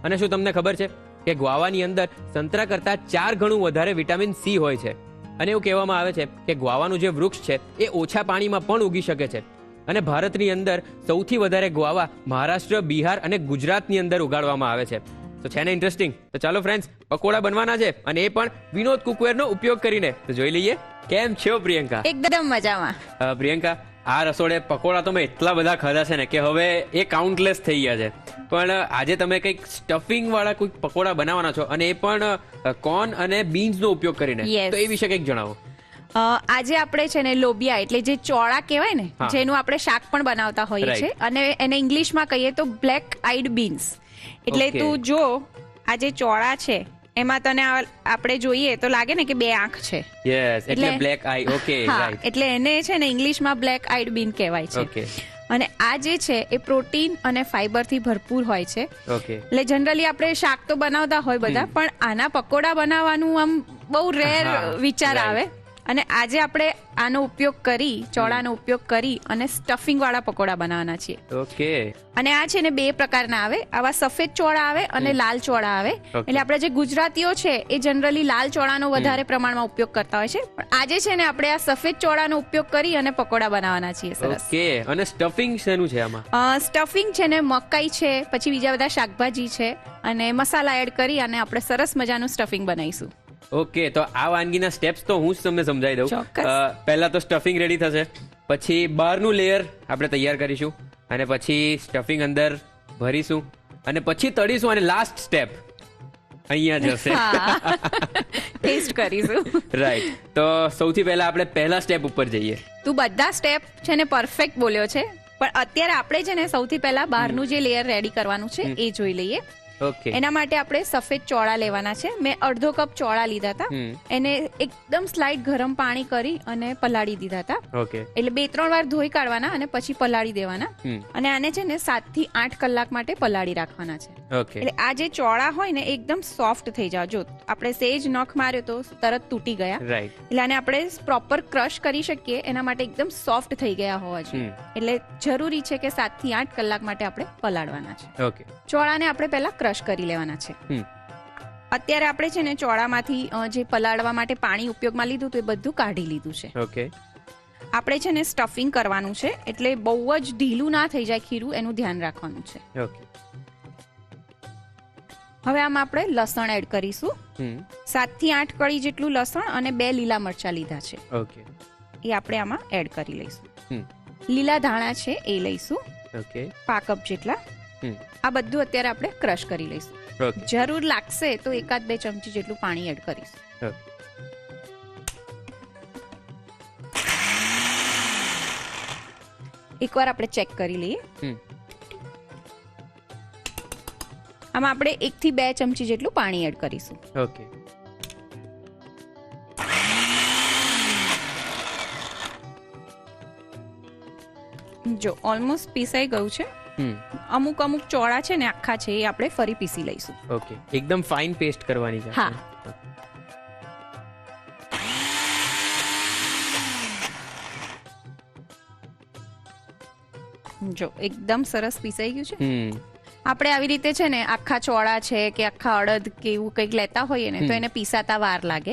અને શું તમને ખબર છે કે ગ્વાવાની અંદર સંતરા કરતાં 4 ગણું વધારે વિટામિન સી હોય છે. અને એવું કહેવામાં આવે છે કે ગ્વાવાનું જે વૃક્ષ છે એ ઓછા પાણીમાં પણ ઉગી શકે છે. અને ભારતની અંદર સૌથી વધારે ગ્વાવા મહારાષ્ટ્ર, બિહાર અને ગુજરાતની અંદર ઉગાડવામાં આવે છે. તો છે ને ઇન્ટરેસ્ટિંગ? તો ચાલો ફ્રેન્ડ્સ, પકોડા બનવાના છે અને એ પણ વિનોદ કુકવેરનો ઉપયોગ કરીને. તો જોઈ લઈએ. કેમ છો પ્રિયંકા? એકદમ મજામાં. પ્રિયંકા, આ રસોડે પકોડા તો મેં એટલા બધા ખાધા છે ને કે હવે એ કાઉન્ટલેસ થઈ ગયા છે. પણ આજે તમે કંઈક સ્ટફિંગ વાળા કોઈ પકોડા બનાવવાના છો અને એ પણ કોર્ન અને બીન્સ નો ઉપયોગ કરીને. Yes. તો એ વિશે કંઈક જણાવો. આજે આપણે છે ને લોબિયા એટલે જે ચોળા કહેવાય ને, હા. જેનું આપણે શાક પણ બનાવતા હોઈએ Right. છીએ અને એને ઇંગ્લિશમાં કહીએ તો બ્લેક આઈડ બીન્સ. એટલે Okay. તું જો આ જે ચોળા છે એમાં તને આપણે જોઈએ તો લાગે ને કે 2 આંખ છે. યસ, એટલે બ્લેક આઈ. ઓકે, હા, રાઈટ. એટલે એને છે ને ઇંગ્લિશમાં બ્લેક આઈડ બીન કહેવાય છે. ઓકે, અને આ જે છે એ પ્રોટીન અને ફાઈબર થી ભરપૂર હોય છે. ઓકે. એટલે જનરલી આપણે શાક તો બનાવતા હોય બધા, પણ આના પકોડા બનાવવાનું આમ બહુ રેર હા, વિચાર right. આવે. અને આજે આપણે આનો ઉપયોગ કરી, ચોળાનો ઉપયોગ કરી અને સ્ટફિંગ વાળા પકોડા બનાવવાના છીએ. ઓકે. અને આ છે ને 2 પ્રકારના આવે, આવા સફેદ ચોળા આવે અને લાલ ચોળા આવે. Okay. એટલે આપણે જે ગુજરાતીઓ છે એ જનરલી લાલ ચોળાનો વધારે પ્રમાણમાં ઉપયોગ કરતા હોય છે, પણ આજે છે ને આપણે આ સફેદ ચોળાનો ઉપયોગ કરી અને પકોડા બનાવવાના છીએ. સરસ. ઓકે. અને સ્ટફિંગ શેનું છે આમાં? સ્ટફિંગ છે ને મકાઈ છે, પછી બીજા બધા શાકભાજી છે અને મસાલા એડ કરી અને આપણે સરસ મજાનું સ્ટફિંગ બનાવીશું. ઓકે, તો આ વાનગીના સ્ટેપ્સ તો હું જ તમને સમજાવી દઉં. ચોક્કસ. પહેલા તો સ્ટફિંગ રેડી થશે, પછી બહારનું લેયર આપણે તૈયાર કરીશું અને પછી સ્ટફિંગ અંદર ભરીશું અને પછી તળીશું અને લાસ્ટ સ્ટેપ અહીંયા જશે. ટેસ્ટ કરીશું. રાઈટ. તો સૌથી પહેલા આપણે પહેલા સ્ટેપ ઉપર જઈએ. તું બધા સ્ટેપ છે ને પરફેક્ટ બોલ્યો છે, પણ અત્યારે આપણે છે ને સૌથી પહેલા બહારનું જે લેયર રેડી કરવાનું છે એ જોઈ લઈએ. ઓકે. એના માટે આપણે સફેદ ચોળા લેવાના છે. મેં અડધો કપ ચોળા લીધા હતા. એને એકદમ સ્લાઇડ ગરમ પાણી કરી અને પલાળી દીધા હતા. ઓકે. એટલે 2-3 વાર ધોઈ કાઢવાના અને પછી પલાળી દેવાના. અને આને છે ને 7 થી 8 કલાક માટે પલાળી રાખવાના છે. ઓકે. એટલે આ જે ચોળા હોય ને એકદમ સોફ્ટ થઈ જાય. જો આપણે સેજ નખ માર્યો તો તરત તૂટી ગયા. રાઈટ. એટલે આને આપણે પ્રોપર ક્રશ કરી શકીએ એના માટે એકદમ સોફ્ટ થઈ ગયા હોવા જોઈએ. એટલે જરૂરી છે કે 7 થી 8 કલાક માટે આપણે પલાળવાના છે. ઓકે. ચોળાને આપણે પહેલા ક્રશ કરી લેવાના છે. અત્યારે આપણે છે ને ચોળામાંથી જે પલાળવા માટે પાણી ઉપયોગમાં લીધું હતું એ બધું કાઢી લીધું છે. ઓકે. આપણે છે ને સ્ટફિંગ કરવાનું છે, એટલે બહુ જ ઢીલું ના થઈ જાય ખીરું, એનું ધ્યાન રાખવાનું છે. ઓકે. હવે આમાં આપણે લસણ એડ કરીશું. 7 થી 8 કળી જેટલું લસણ અને 2 લીલા મરચાં લીધા છે. ઓકે. એ આપણે આમાં એડ કરી લઈશું. લીલા ધાણા છે એ લઈશું. ઓકે. 5 કપ જેટલા. આ બધું અત્યારે આપણે ક્રશ કરી લઈશું. જરૂર લાગશે તો 1-2 ચમચી જેટલું પાણી એડ કરીશું. એકવાર આપણે ચેક કરી લઈએ. આમાં આપણે 1 થી 2 ચમચી જેટલું પાણી એડ કરીશું. ઓકે. જો ઓલમોસ્ટ પીસાઈ ગયું છે. અમુક ચોળા છે ને આખા છે એ આપણે ફરી પીસી લઈશું. ઓકે. એકદમ ફાઇન પેસ્ટ કરવાની છે. હા. જો એકદમ સરસ પીસાઈ ગયું છે. આપણે આવી રીતે છે ને આખા ચોળા છે કે આખા અડદ કે એવું કંઈક લેતા હોઈએ ને તો એને પીસાતા વાર લાગે.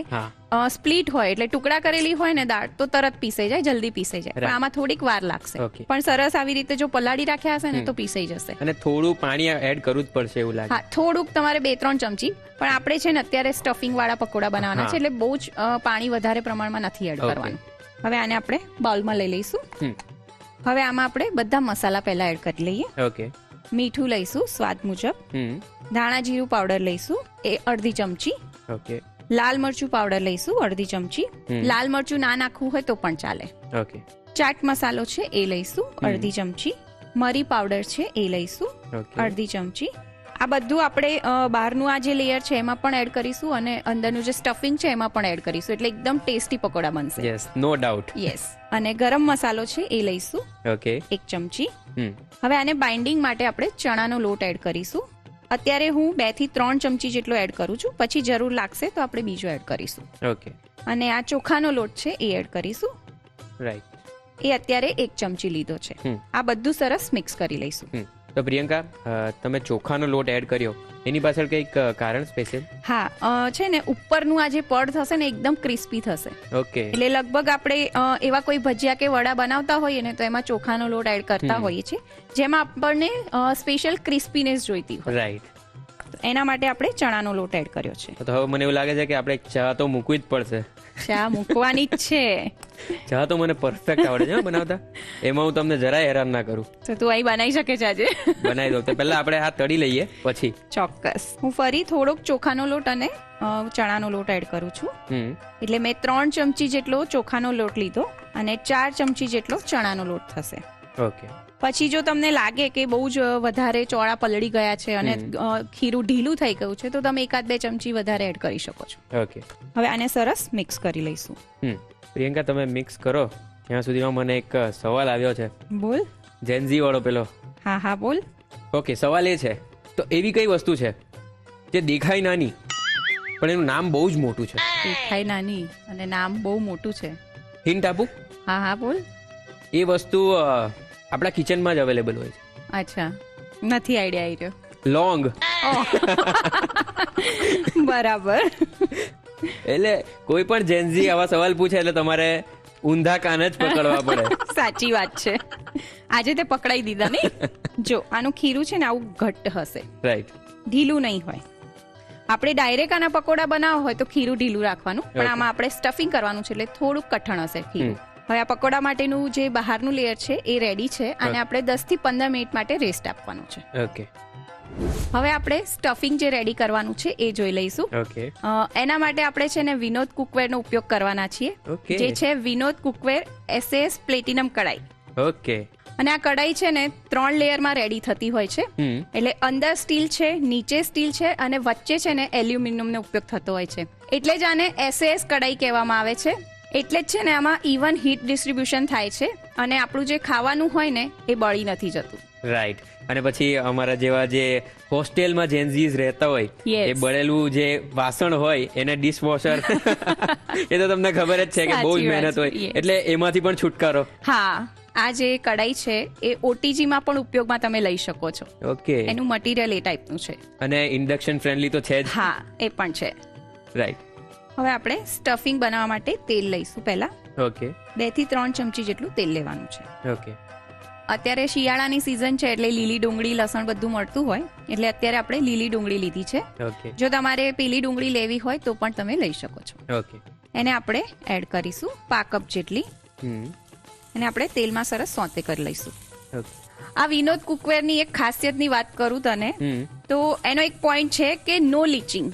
સ્પ્લિટ હોય એટલે ટુકડા કરેલી હોય ને દાળ તો તરત પીસાઈ જાય, જલ્દી પીસાઈ જાય. પણ આમાં થોડીક વાર લાગશે. પણ સરસ આવી રીતે જો પલાળી રાખ્યા હશે ને તો પીસાઈ જશે. અને થોડું પાણી એડ કરવું જ પડશે એવું લાગે. હા, થોડુંક તમારે 2-3 ચમચી. પણ આપણે છે ને અત્યારે સ્ટફિંગ વાળા પકોડા બનાવવાના છે એટલે બહુ જ પાણી વધારે પ્રમાણમાં નથી એડ કરવાનું. હવે આને આપણે બાઉલમાં લઈ લઈશું. હવે આમાં આપણે બધા મસાલા પહેલા એડ કરી લઈએ. ઓકે. મીઠું લઈશું સ્વાદ મુજબ. ધાણા જીરું પાવડર લઈશું એ 1/2 ચમચી. ઓકે. લાલ મરચું પાવડર લઈશું 1/2 ચમચી. લાલ મરચું ના નાખવું હોય તો પણ ચાલે. ઓકે. ચાટ મસાલો છે એ લઈશું 1/2 ચમચી. મરી પાવડર છે એ લઈશું 1/2 ચમચી. આ બધું આપણે બહારનું આ જે લેયર છે એમાં પણ એડ કરીશું અને અંદરનું જે સ્ટફિંગ છે એમાં પણ એડ કરીશું, એટલે એકદમ ટેસ્ટી પકોડા બનશે. Yes, no doubt. યસ. અને ગરમ મસાલો છે એ લઈશું. ઓકે. 1 ચમચી. હવે આને બાઇન્ડિંગ માટે આપણે ચણાનો લોટ એડ કરીશું. અત્યારે હું 2 થી 3 ચમચી જેટલો એડ કરું છું, પછી જરૂર લાગશે તો આપણે બીજો એડ કરીશું. ઓકે. અને આ ચોખાનો લોટ છે એ એડ કરીશું. રાઈટ. એ અત્યારે 1 ચમચી લીધો છે. આ બધું સરસ મિક્સ કરી લઈશું. તો પ્રિયંકા, તમે ચોખાનો લોટ એડ કર્યો એની પાછળ કંઈક કારણ સ્પેશિયલ? હા, છે ને ઉપરનું આ જે પડ થશે ને એકદમ ક્રિસ્પી થશે. ઓકે. એટલે લગભગ આપણે એવા કોઈ ભજીયા કે વડા બનાવતા હોઈએ ને તો એમાં ચોખાનો લોટ એડ કરતા હોઈએ છીએ, જેમાં આપણને સ્પેશિયલ ક્રિસ્પીનેસ જોઈતી હોય. રાઈટ. એના માટે આપણે ચણાનો લોટ એડ કર્યો છે. તો હવે મને એવું લાગે છે કે આપણે ચા તો મૂકવી જ પડશે. ચા મૂકવાની જ છે. ચા તો મને પરફેક્ટ આવડે છે બનાવતા. એમાં હું તમને જરાય હેરાન ના કરું. તો તું અહીં બનાવી શકે છે આજે? બનાવી દઉં. તો પહેલા આપણે આ તળી લઈએ પછી. ચોક્કસ. હું ફરી થોડોક ચોખાનો લોટ અને ચણાનો લોટ એડ કરું છું. એટલે મેં 3 ચમચી જેટલો ચોખાનો લોટ લીધો અને 4 ચમચી જેટલો ચણાનો લોટ થશે. ઓકે. પછી જો તમને લાગે કે બહુ જ વધારે ચોળા પલળી ગયા છે અને ખીરું ઢીલું થઈ ગયું છે તો તમે 1-2 ચમચી વધારે એડ કરી શકો છો. ઓકે. હવે આને સરસ મિક્સ કરી લઈશું. પ્રિયંકા, તમે મિક્સ કરો ત્યાં સુધીમાં મને એક સવાલ આવ્યો છે. બોલ. જેનઝી વાળો પેલો. હા બોલ. ઓકે. સવાલ એ છે, તો એવી કઈ વસ્તુ છે જે દેખાય નાની પણ એનું નામ બહુ જ મોટું છે? દેખાય નાની અને નામ બહુ મોટું છે. હિન્ટ આપું? હા બોલ. એ વસ્તુ આપણા કિચનમાં જ અવેલેબલ હોય છે. અચ્છા, નથી આઈડિયા આવી રહ્યો. લોંગ. બરાબર. એટલે કોઈ પણ જેનઝી આવા સવાલ પૂછે એટલે તમારે ઊંધા કાન જ પકડવા પડે. સાચી વાત છે. આજે તે પકડાઈ દીધા નહીં. જો આનું ખીરું છે ને આવું ઘટ્ટ હશે. રાઈટ. ઢીલું નહીં હોય. આપણે ડાયરેક્ટ આના પકોડા બનાવવા હોય તો ખીરું ઢીલું રાખવાનું, પણ આમાં આપણે સ્ટફિંગ કરવાનું છે એટલે થોડુંક કઠણ હશે ખીરું. હવે આ પકોડા માટેનું જે બહારનું લેયર છે એ રેડી છે અને આપણે 10 થી 15 મિનિટ માટે રેસ્ટ આપવાનું છે. ઓકે. હવે આપણે સ્ટફિંગ જે રેડી કરવાનું છે એ જોઈ લઈશું. ઓકે. એના માટે આપણે છે ને વિનોદ કુકવેરનો ઉપયોગ કરવાના છીએ, Okay. જે છે વિનોદ કુકવેર SAS પ્લેટિનમ કડાઈ. ઓકે. અને આ કડાઈ છે ને 3 લેયરમાં રેડી થતી હોય છે. એટલે અંદર સ્ટીલ છે, નીચે સ્ટીલ છે અને વચ્ચે છે ને એલ્યુમિનિયમનો ઉપયોગ થતો હોય છે. એટલે જ આને SAS કડાઈ કહેવામાં આવે છે. એટલે જ છે ને આમાં ઇવન હીટ ડિસ્ટ્રીબ્યુશન થાય છે અને આપણું જે ખાવાનું હોય ને એ બળી નથી જતું. રાઈટ. અને પછી અમારા જેવા જે હોસ્ટેલમાં જેન્ઝીઝ રહેતા હોય Yes. એ બળેલું જે વાસણ હોય એને ડિશવોશર એ તો તમને ખબર જ છે કે બહુ જ સાચી વાત મહેનત હોય, છે. Yes. એટલે એમાંથી પણ છુટકારો. હા, આ જે કડાઈ છે એ OTG માં પણ ઉપયોગમાં તમે લઈ શકો છો. ઓકે. એનું મટીરિયલ એ ટાઈપનું છે. અને ઇન્ડક્શન ફ્રેન્ડલી તો છે જ. હા, એ પણ છે. રાઈટ. હવે આપણે સ્ટફિંગ બનાવવા માટે તેલ લઈશું. પહેલા ઓકે. 2 થી 3 ચમચી જેટલું તેલ લેવાનું છે. ઓકે. અત્યારે શિયાળાની સિઝન છે એટલે લીલી ડુંગળી લસણ બધું મળતું હોય એટલે અત્યારે આપણે લીલી ડુંગળી લીધી છે. ઓકે. જો તમારે પીલી ડુંગળી લેવી હોય તો પણ તમે લઈ શકો છો. ઓકે. એને આપણે એડ કરીશું 5 કપ જેટલી. અને આપણે તેલમાં સરસ સોતે કરી લઈશું. ઓકે. આ વિનોદ કુકવેરની એક ખાસિયતની વાત કરું તને તો એનો એક પોઈન્ટ છે કે નો લીચિંગ.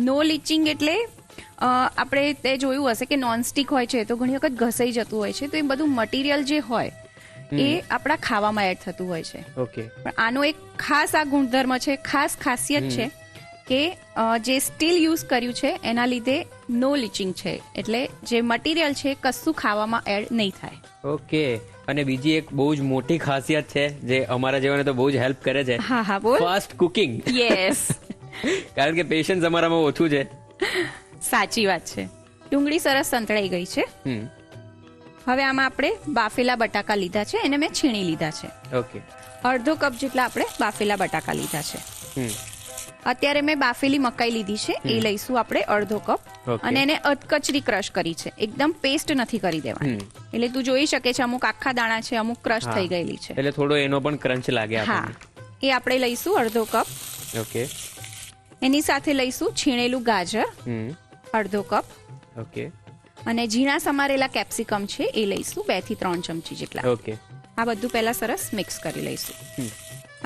નો લીચિંગ એટલે આપણે તે જોયું હશે કે નોનસ્ટિક હોય છે તો ઘણી વખત ઘસાઈ જતું હોય છે, તો એ બધું મટીરિયલ જે હોય એ આપણા ખાવામાં એડ થતું હોય છે. ઓકે. પણ આનો એક ખાસ આ ગુણધર્મ છે, ખાસ ખાસિયત છે કે જે સ્ટીલ યુઝ કર્યું છે એના લીધે નો લીચિંગ છે, એટલે જે મટીરિયલ છે કશું ખાવામાં એડ નહીં થાય. ઓકે. અને બીજી એક બહુ જ મોટી ખાસિયત છે જે અમારા જેવાને તો બહુ જ હેલ્પ કરે છે. હા હા બોલ. Fast cooking. યસ. કારણ કે પેશન્સ અમારામાં ઓછું છે. સાચી વાત છે. ડુંગળી સરસ સંતળાઈ ગઈ છે. હવે આમાં આપણે બાફેલા બટાકા લીધા છે, એને મેં છીણી લીધા છે. ઓકે. અડધો કપ જેટલા આપણે બાફેલા બટાકા લીધા છે. અત્યારે મેં બાફેલી મકાઈ લીધી છે, એ લઈશું આપણે અડધો કપ. Okay. અને એને અધકચરી ક્રશ કરી છે, એકદમ પેસ્ટ નથી કરી દેવાની. એટલે તું જોઈ શકે છે અમુક આખા દાણા છે, અમુક ક્રશ થઈ ગયેલી છે. એટલે થોડો એનો પણ ક્રંચ લાગે હા, આપણને. એ આપણે લઈશું અડધો કપ. ઓકે. એની સાથે લઈશું છીણેલું ગાજર અડધો કપ. ઓકે. અને ઝીણા સમારેલા કેપ્સિકમ છે એ લઈશું 2 થી 3 ચમચી જેટલા. ઓકે. આ બધું પહેલા સરસ મિક્સ કરી લઈશું.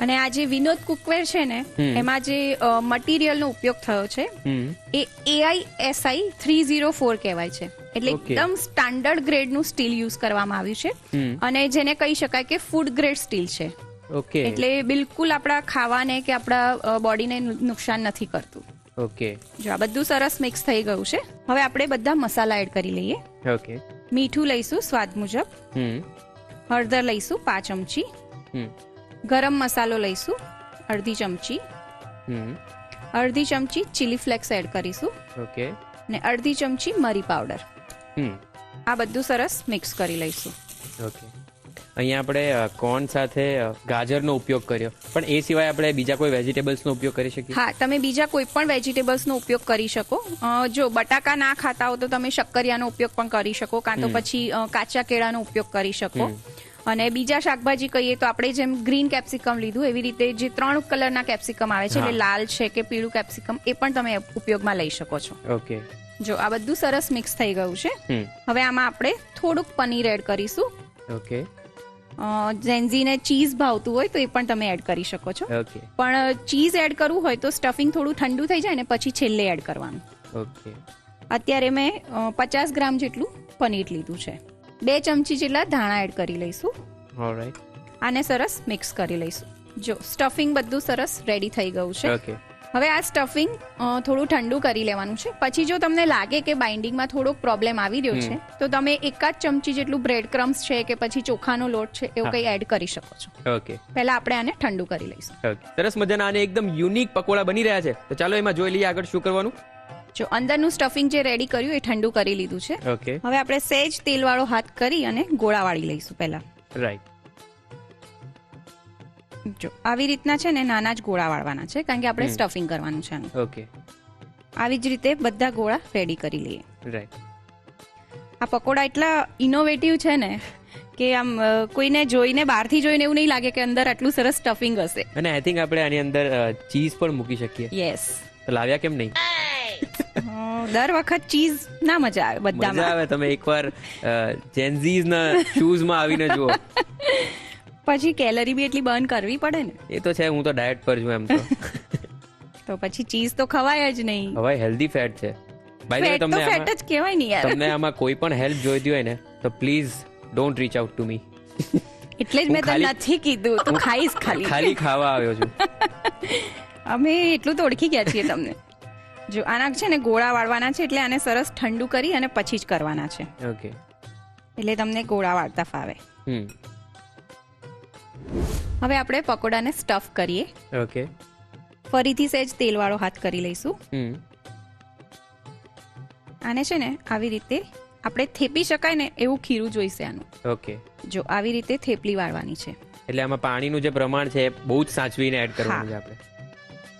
અને આ જે વિનોદ કુકવેર છે ને એમાં જે મટીરિયલનો ઉપયોગ થયો છે એ AISI 304 કહેવાય છે. એટલે Okay. એકદમ સ્ટાન્ડર્ડ ગ્રેડનું સ્ટીલ યુઝ કરવામાં આવ્યું છે અને જેને કહી શકાય કે ફૂડ ગ્રેડ સ્ટીલ છે. ઓકે. એટલે બિલકુલ આપણા ખાવાને કે આપણા બોડીને નુકસાન નથી કરતું. ઓકે. જો આ બધું સરસ મિક્સ થઈ ગયું છે. હવે આપણે બધા મસાલા એડ કરી લઈએ. ઓકે. મીઠું લઈશું સ્વાદ મુજબ. હળદર લઈશું 5 ચમચી. ગરમ મસાલો લઈશું અડધી ચમચી. અડધી ચમચી ચીલી ફ્લેક્સ એડ કરીશું. ઓકે. અને અડધી ચમચી મરી પાવડર. આ બધું સરસ મિક્સ કરી લઈશું. ઓકે. અહીંયા આપણે કોર્ન સાથે ગાજરનો ઉપયોગ કર્યો, પણ એ સિવાય આપણે બીજા કોઈ વેજીટેબલ્સનો ઉપયોગ કરી શકીએ? હા, તમે બીજા કોઈ પણ વેજીટેબલ્સનો ઉપયોગ કરી શકો. જો બટાકા ના ખાતા હો તો તમે શક્કરિયાનો ઉપયોગ પણ કરી શકો, કાં તો પછી કાચા કેળાનો ઉપયોગ કરી શકો. અને બીજા શાકભાજી કહીએ તો આપણે જેમ ગ્રીન કેપ્સિકમ લીધું એવી રીતે જે 3 કલરના કેપ્સિકમ આવે છે, એટલે લાલ છે કે પીળું કેપ્સિકમ, એ પણ તમે ઉપયોગમાં લઈ શકો છો. ઓકે. જો આ બધું સરસ મિક્સ થઈ ગયું છે. હવે આમાં આપણે થોડુંક પનીર એડ કરીશું. ઓકે. જેન્ઝીને ચીઝ ભાવતું હોય તો એ પણ તમે એડ કરી શકો છો. ઓકે. પણ ચીઝ એડ કરવું હોય તો સ્ટફિંગ થોડું ઠંડુ થઈ જાય ને પછી છેલ્લે એડ કરવાનું. ઓકે. અત્યારે મેં 50 ગ્રામ જેટલું પનીર લીધું છે. 2 ચમચી જેટલા ધાણા એડ કરી લઈશું. ઓલરાઈટ. આને સરસ મિક્સ કરી લઈશું. જો સ્ટફિંગ બધું સરસ રેડી થઈ ગયું છે. ઓકે. હવે આ સ્ટફિંગ થોડું ઠંડુ કરી લેવાનું છે. પછી જો તમને લાગે કે બાઇન્ડિંગમાં થોડોક પ્રોબ્લેમ આવી રહ્યો છે તો તમે 1 ચમચી જેટલું બ્રેડ ક્રમ્સ છે કે પછી ચોખાનો લોટ છે એવું કંઈ એડ કરી શકો છો. ઓકે. પહેલા આપણે આને ઠંડુ કરી લઈશું. ઓકે. સરસ મજાના આને એકદમ યુનિક પકોડા બની રહ્યા છે, તો ચાલો એમાં જોઈ લઈએ આગળ શું કરવાનું. જો અંદરનું સ્ટફિંગ જે રેડી કર્યું એ ઠંડુ કરી લીધું છે. ઓકે. હવે આપણે સહેજ તેલવાળો હાથ કરી અને ગોળા વાળી લઈશું પહેલા. રાઈટ. જો આવી રીતના છે ને નાના જ ગોળા વાળવાના છે, કારણ કે આપણે સ્ટફિંગ કરવાનું છે આનું. ઓકે. આવી જ રીતે બધા ગોળા રેડી કરી લઈએ. રાઈટ. આ પકોડા એટલા ઇનોવેટિવ છે ને કે આમ કોઈને જોઈને બહારથી જોઈને એવું નહીં લાગે કે અંદર આટલું સરસ સ્ટફિંગ હશે. અને આઈ થિંક આપણે આની અંદર ચીઝ પણ મૂકી શકીએ. યસ. તો લાવ્યા કેમ નહીં? દર વખત ચીઝ ના મજા આવે મજા બધામાં. આવે. તમે એકવાર જેન્ઝીઝના શૂઝમાં આવીને જુઓ. પછી કેલરી બી એટલી બર્ન કરવી પડે ને. એ તો છે, હું તો ડાયટ પર છું એમ તો. તો પછી ચીઝ તો ખવાય જ નહીં. હવે હેલ્ધી ફેટ છે. બાય ધ વે, ફેટ તો ફેટ જ કહેવાય ને યાર. તમને આમાં કોઈ પણ હેલ્પ જોઈતી હોય ને તો please don't rich out to me. એટલે જ મેં તને નથી કીધું, તું ખાઈશ ખાલી ખાવા આવ્યો છું. અમે એટલું તો ઓળખી ગયા છીએ તમને. જો આના છે ને ગોળા વાળવાના છે, એટલે આને સરસ ઠંડુ કરી અને પછી જ કરવાના છે. ઓકે. એટલે તમને ગોળા વાળતા ફાવે. હવે આપણે પકોડાને સ્ટફ કરીએ. ઓકે. ફરીથી સહેજ તેલવાળો હાથ કરી લઈશું. આને છે ને આવી રીતે આપણે થેપી શકાય ને એવું ખીરું જોઈશે આનું. ઓકે. જો આવી રીતે થેપલી વાળવાની છે. એટલે આમાં પાણીનું જે પ્રમાણ છે બહુ જ સાચવીને એડ કરવાનું છે આપણે.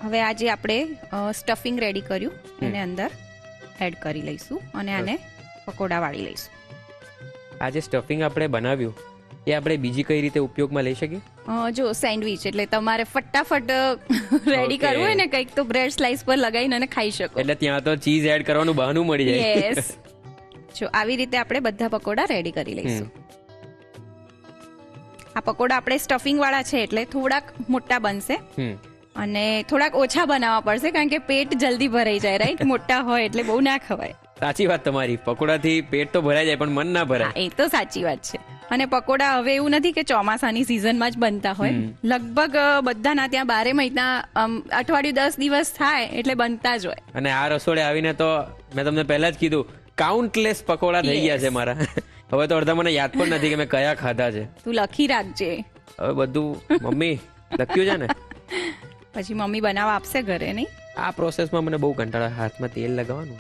હવે આજે આપણે સ્ટફિંગ રેડી કર્યું એને અંદર એડ કરી લઈશું અને આને પકોડા વાળી લઈશું. આ જે સ્ટફિંગ આપણે બનાવ્યું એ આપણે બીજી કઈ રીતે ઉપયોગમાં લઈ શકીએ? જો સેન્ડવિચ એટલે તમારે ફટાફટ રેડી કરવું હોય ને કંઈક તો બ્રેડ સ્લાઇસ પર લગાવીને અને ખાઈ શકો. એટલે ત્યાં તો ચીઝ એડ કરવાનું બહાનું મળી જાય. યસ. જો આવી રીતે આપણે બધા પકોડા રેડી કરી લઈશું. આ પકોડા આપણે સ્ટફિંગ વાળા છે એટલે થોડાક મોટા બનશે અને થોડાક ઓછા બનાવવા પડશે કારણ કે પેટ જલ્દી ભરાઈ જાય, રાઈટ? મોટા હોય એટલે બહુ ના ખવાય. સાચી વાત તમારી. પકોડાથી પેટ તો ભરાઈ જાય પણ મન ના ભરાય. એ તો સાચી વાત છે. અને પકોડા હવે એવું નથી કે ચોમાસાની સિઝનમાં જ બનતા હોય. લગભગ બધાના ત્યાં 12 મહિના અઠવાડિયું 10 દિવસ થાય એટલે બનતા જ હોય. અને આ રસોડે આવીને તો મેં તમને પહેલા જ કીધું કાઉન્ટલેસ પકોડા થઈ ગયા છે મારા. હવે તો અડધા મને યાદ પણ નથી કે મેં કયા ખાધા છે. તું લખી રાખજે. હવે બધું મમ્મી લખ્યું છે ને, પછી મમ્મી બનાવવા આપશે ઘરે, નહીં? આ પ્રોસેસમાં મને બહુ કંટાળા. હાથમાં તેલ લગાવવાનું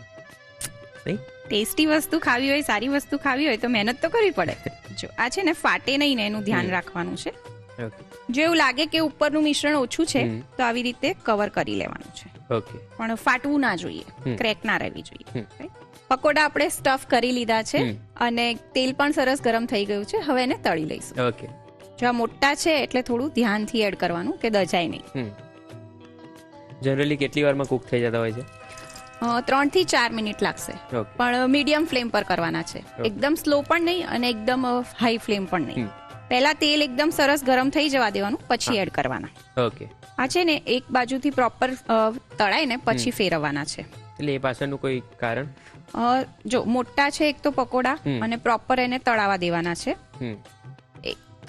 નહીં. ટેસ્ટી વસ્તુ ખાવી હોય, સારી વસ્તુ ખાવી હોય તો મહેનત તો કરવી પડે. જો આ છે ને ફાટે નહીં ને એનું ધ્યાન રાખવાનું છે. જો એવું લાગે કે ઉપરનું મિશ્રણ ઓછું છે તો આવી રીતે કવર કરી લેવાનું છે. ઓકે. પણ ફાટવું ના જોઈએ, ક્રેક ના રહેવી જોઈએ. પકોડા આપણે સ્ટફ કરી લીધા છે અને તેલ પણ સરસ ગરમ થઈ ગયું છે. હવે એને તળી લઈશું. ઓકે. જો આ મોટા છે એટલે થોડું ધ્યાનથી એડ કરવાનું કે દજાય નહીં. જનરલી કેટલી વારમાં કુક થઈ જતા હોય છે? 3 થી 4 મિનિટ લાગશે, પણ મીડિયમ ફ્લેમ પર કરવાના છે. એકદમ સ્લો પણ નહીં અને એકદમ હાઈ ફ્લેમ પણ નહીં. પહેલા તેલ એકદમ સરસ ગરમ થઈ જવા દેવાનું, પછી એડ કરવાના. ઓકે. આ છે ને એક બાજુથી પ્રોપર તળાય ને પછી ફેરવવાના છે. એટલે એ પાછળનું કોઈ કારણ? જો મોટા છે એક તો પકોડા અને પ્રોપર એને તળાવા દેવાના છે.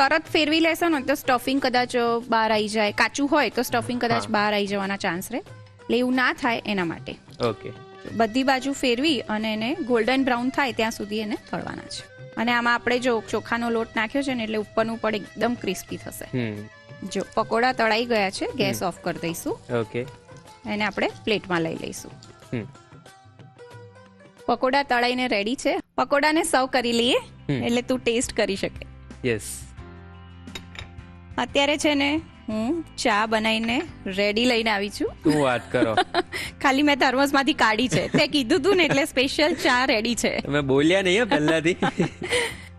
તરત ફેરવી લેશો ને તો સ્ટફિંગ કદાચ બહાર આવી જાય, કાચું હોય તો સ્ટફિંગ કદાચ બહાર આવી જવાના ચાન્સ રહે. એટલે એવું ના થાય એના માટે. ઓકે. બધી બાજુ ફેરવી અને એને ગોલ્ડન બ્રાઉન થાય ત્યાં સુધી એને તળવાના છે. અને આમાં આપણે જો ચોખાનો લોટ નાખ્યો છે ને એટલે ઉપરનું પણ એકદમ ક્રિસ્પી થશે. જો પકોડા તળાઈ ગયા છે, ગેસ ઓફ કરી દઈશું. ઓકે. એને આપણે પ્લેટમાં લઈ લઈશું. પકોડા તળાઈને રેડી છે. પકોડાને સર્વ કરી લઈએ એટલે તું ટેસ્ટ કરી શકે. યસ. અત્યારે છે ને હું ચા બનાવીને રેડી લઈને આવી છું. તું વાત કરો. ખાલી મેં થર્મોસમાંથી કાઢી છે. તે કીધું તું ને એટલે સ્પેશિયલ ચા રેડી છે. તમે બોલ્યા નહીં પહેલાથી.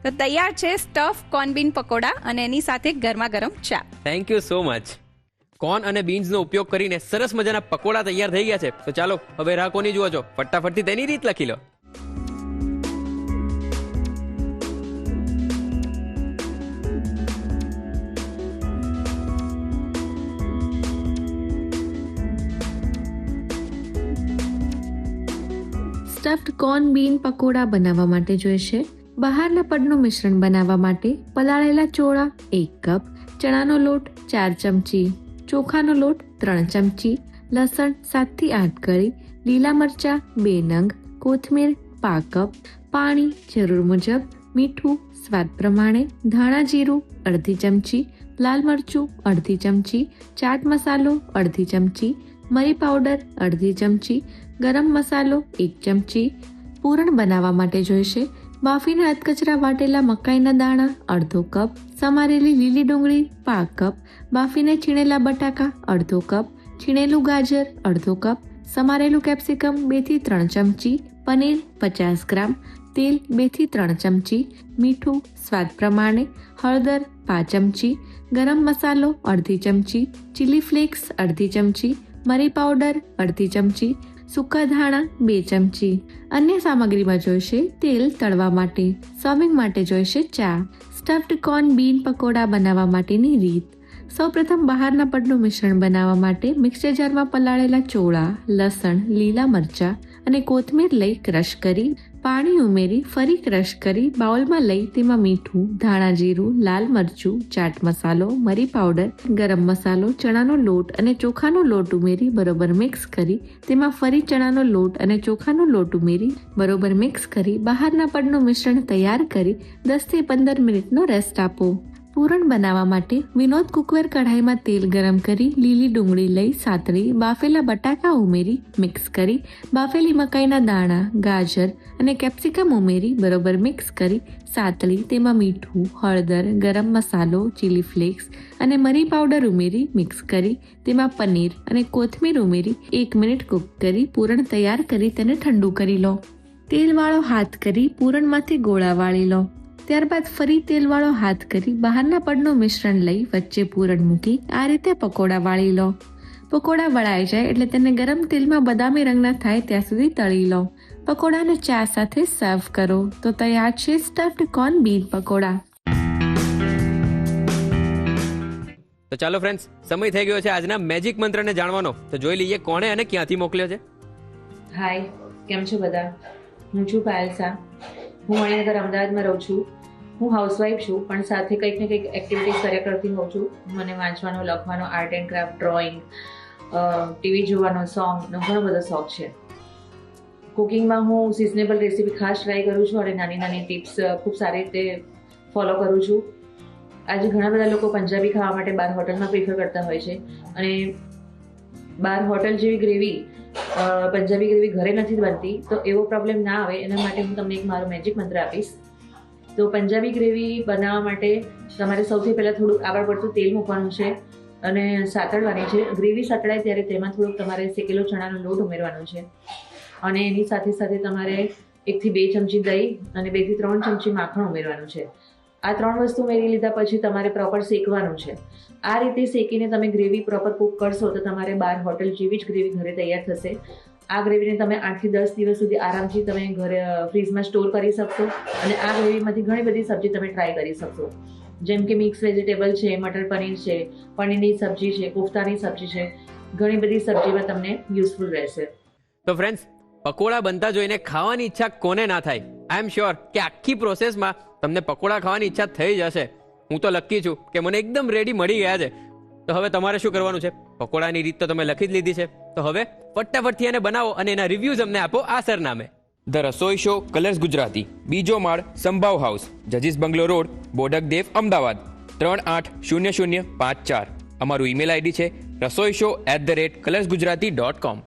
તો તૈયાર છે સ્ટફ કોર્ન બીન પકોડા અને એની સાથે ગરમા ગરમ ચા. Thank you so much. Corn અને બીન્સનો ઉપયોગ કરીને સરસ મજાના પકોડા તૈયાર થઈ ગયા છે. તો ચાલો હવે રાહ કોની જુઓ છો, ફટાફટથી તેની રીત લખી લો. સ્ટફ્ડ કોર્ન બીન પકોડા બનાવવા માટે જોઈશે બહારના પડનું મિશ્રણ બનાવવા માટે પલાળેલા ચોળા 1 કપ, ચણાનો લોટ 4 ચમચી, ચોખાનો લોટ 3 ચમચી, લસણ 7 થી 8 કળી, લીલા મરચા 2 નંગ, કોથમીર પા કપ, પાણી જરૂર મુજબ, મીઠું સ્વાદ પ્રમાણે, ધાણા જીરું અડધી ચમચી, લાલ મરચું અડધી ચમચી, ચાટ મસાલો અડધી ચમચી, મરી પાવડર અડધી ચમચી, ગરમ મસાલો 1 ચમચી. પૂરણ બનાવવા માટે જોઈશે બાફીને અધકચરા વાટેલા મકાઈના દાણા અડધો કપ, સમારેલી લીલી ડુંગળી પા કપ, બાફીને છીણેલા બટાકા અડધો કપ, છીણેલું ગાજર અડધો કપ, સમારેલું કેપ્સિકમ 2 થી 3 ચમચી, પનીર 50 ગ્રામ, તેલ 2 થી 3 ચમચી, મીઠું સ્વાદ પ્રમાણે, હળદર 5 ચમચી, ગરમ મસાલો અડધી ચમચી, ચીલી ફ્લેક્સ અડધી ચમચી, મરી પાવડર અડધી ચમચી, સૂકા ધાણા 2 ચમચી. અન્ય સામગ્રીમાં જોઈશે તેલ તળવા માટે, સર્વિંગ માટે જોઈશે ચા. સ્ટફ્ડ કોર્ન બીન પકોડા બનાવવા માટેની રીત. સૌપ્રથમ બહારના પડનું મિશ્રણ બનાવવા માટે મિક્સર જારમાં પલાળેલા ચોળા, લસણ, લીલા મરચાં અને કોથમીર લઈ ક્રશ કરી પાણી ઉમેરી ફરી ક્રશ કરી બાઉલમાં લઈ તેમાં મીઠું, ધાણા જીરું, લાલ મરચું, ચાટ મસાલો, મરી પાવડર, ગરમ મસાલો, ચણાનો લોટ અને ચોખાનો લોટ ઉમેરી બરોબર મિક્સ કરી તેમાં ફરી ચણાનો લોટ અને ચોખાનો લોટ ઉમેરી બરોબર મિક્સ કરી બહારના પડનું મિશ્રણ તૈયાર કરી 10 થી 15 મિનિટનો રેસ્ટ આપો. પૂરણ બનાવવા માટે વિનોદ કુકવેર કઢાઈમાં તેલ ગરમ કરી લીલી ડુંગળી લઈ સાતળી બાફેલા બટાકા ઉમેરી મિક્સ કરી બાફેલી મકાઈના દાણા, ગાજર અને કેપ્સિકમ ઉમેરી બરોબર મિક્સ કરી સાતળી તેમાં મીઠું, હળદર, ગરમ મસાલો, ચીલી ફ્લેક્સ અને મરી પાવડર ઉમેરી મિક્સ કરી તેમાં પનીર અને કોથમીર ઉમેરી 1 મિનિટ કૂક કરી પૂરણ તૈયાર કરી તેને ઠંડુ કરી લો. તેલવાળો હાથ કરી પૂરણમાંથી ગોળા વાળી લો. ત્યારબાદ ફરી તેલવાળો હાથ કરી બહારના પડનું મિશ્રણ લઈ વચ્ચે પૂરણ મૂકી આ રીતે પકોડા વાળી લો. પકોડા વળાઈ જાય એટલે તેને ગરમ તેલમાં બદામી રંગના થાય ત્યાં સુધી તળી લો. પકોડાને ચા સાથે સર્વ કરો. તો તૈયાર છે સ્ટફ્ડ કોર્ન બીન પકોડા. તો ચાલો ફ્રેન્ડ્સ, સમય થઈ ગયો છે આજના મેજિક મંત્રને જાણવાનો. તો જોઈ લઈએ કોણે અને ક્યાંથી મોકલ્યો છે. હાય, કેમ છો બધા? હું છું પાયલ શાહ. હું મણિનગર અમદાવાદમાં રહું છું. હું હાઉસવાઈફ છું, પણ સાથે કંઈક ને કંઈક એક્ટિવિટીઝ કર્યા કરતી હોઉં છું. મને વાંચવાનો, લખવાનો, art and craft, drawing, TV જોવાનો, સોંગનો ઘણો બધો શોખ છે. કુકિંગમાં હું સિઝનેબલ રેસીપી ખાસ ટ્રાય કરું છું અને નાની નાની ટિપ્સ ખૂબ સારી રીતે ફોલો કરું છું. આજે ઘણા બધા લોકો પંજાબી ખાવા માટે બહાર હોટલમાં પ્રિફર કરતા હોય છે અને બહાર હોટલ જેવી ગ્રેવી પંજાબી ગ્રેવી ઘરે નથી બનતી. તો એવો પ્રોબ્લેમ ના આવે એના માટે હું તમને એક મારો મેજિક મંત્ર આપીશ. તો પંજાબી ગ્રેવી બનાવવા માટે તમારે સૌથી પહેલાં થોડુંક આગળ પડતું તેલ મૂકવાનું છે અને સાતળવાની છે. ગ્રેવી સાતળાય ત્યારે તેમાં થોડુંક તમારે શેકેલો ચણાનો લોટ ઉમેરવાનો છે અને એની સાથે સાથે તમારે 1 થી 2 ચમચી દહીં અને 2 થી 3 ચમચી માખણ ઉમેરવાનું છે. આ 3 વસ્તુ ઉમેરી લીધા પછી તમારે પ્રોપર શેકવાનું છે. આ રીતે શેકીને તમે ગ્રેવી પ્રોપર કૂક કરશો તો તમારે બહાર હોટલ જેવી જ ગ્રેવી ઘરે તૈયાર થશે. આ ગ્રેવીને તમે 8 થી 10 દિવસ સુધી આરામથી તમે ઘરે ફ્રીજમાં સ્ટોર કરી શકશો અને આ ગ્રેવીમાંથી ઘણી બધી સબ્જી તમે ટ્રાય કરી શકશો. જેમ કે મિક્સ વેજીટેબલ છે, મટર પનીર છે, પનીરની સબ્જી છે, કોફતાની સબ્જી છે, ઘણી બધી સબ્જીમાં તમને યુઝફુલ રહેશે. તો ફ્રેન્ડ્સ, પકોડા બનતા જોઈને ખાવાની ઈચ્છા કોને ના થાય? આઈ એમ શ્યોર કે આખી પ્રોસેસમાં તમને પકોડા ખાવાની ઈચ્છા થઈ જશે. હું તો લકી છું કે મને એકદમ રેડી મળી ગયા છે. તો હવે તમારે શું કરવાનું છે? પકોડાની રીત તો તમે લખી જ લીધી છે. તો હવે ફટાફટથી એને બનાવો અને એના રિવ્યૂઝ અમને આપો આ સરનામે. The Rasoi show, colours Gujarati, બીજો માળ, સંભાવ હાઉસ, જજીસ બંગલો રોડ, બોડક દેવ, અમદાવાદ 380054. અમારું ઈમેલ આઈડી છે rasoishow@colorsgujarati.com.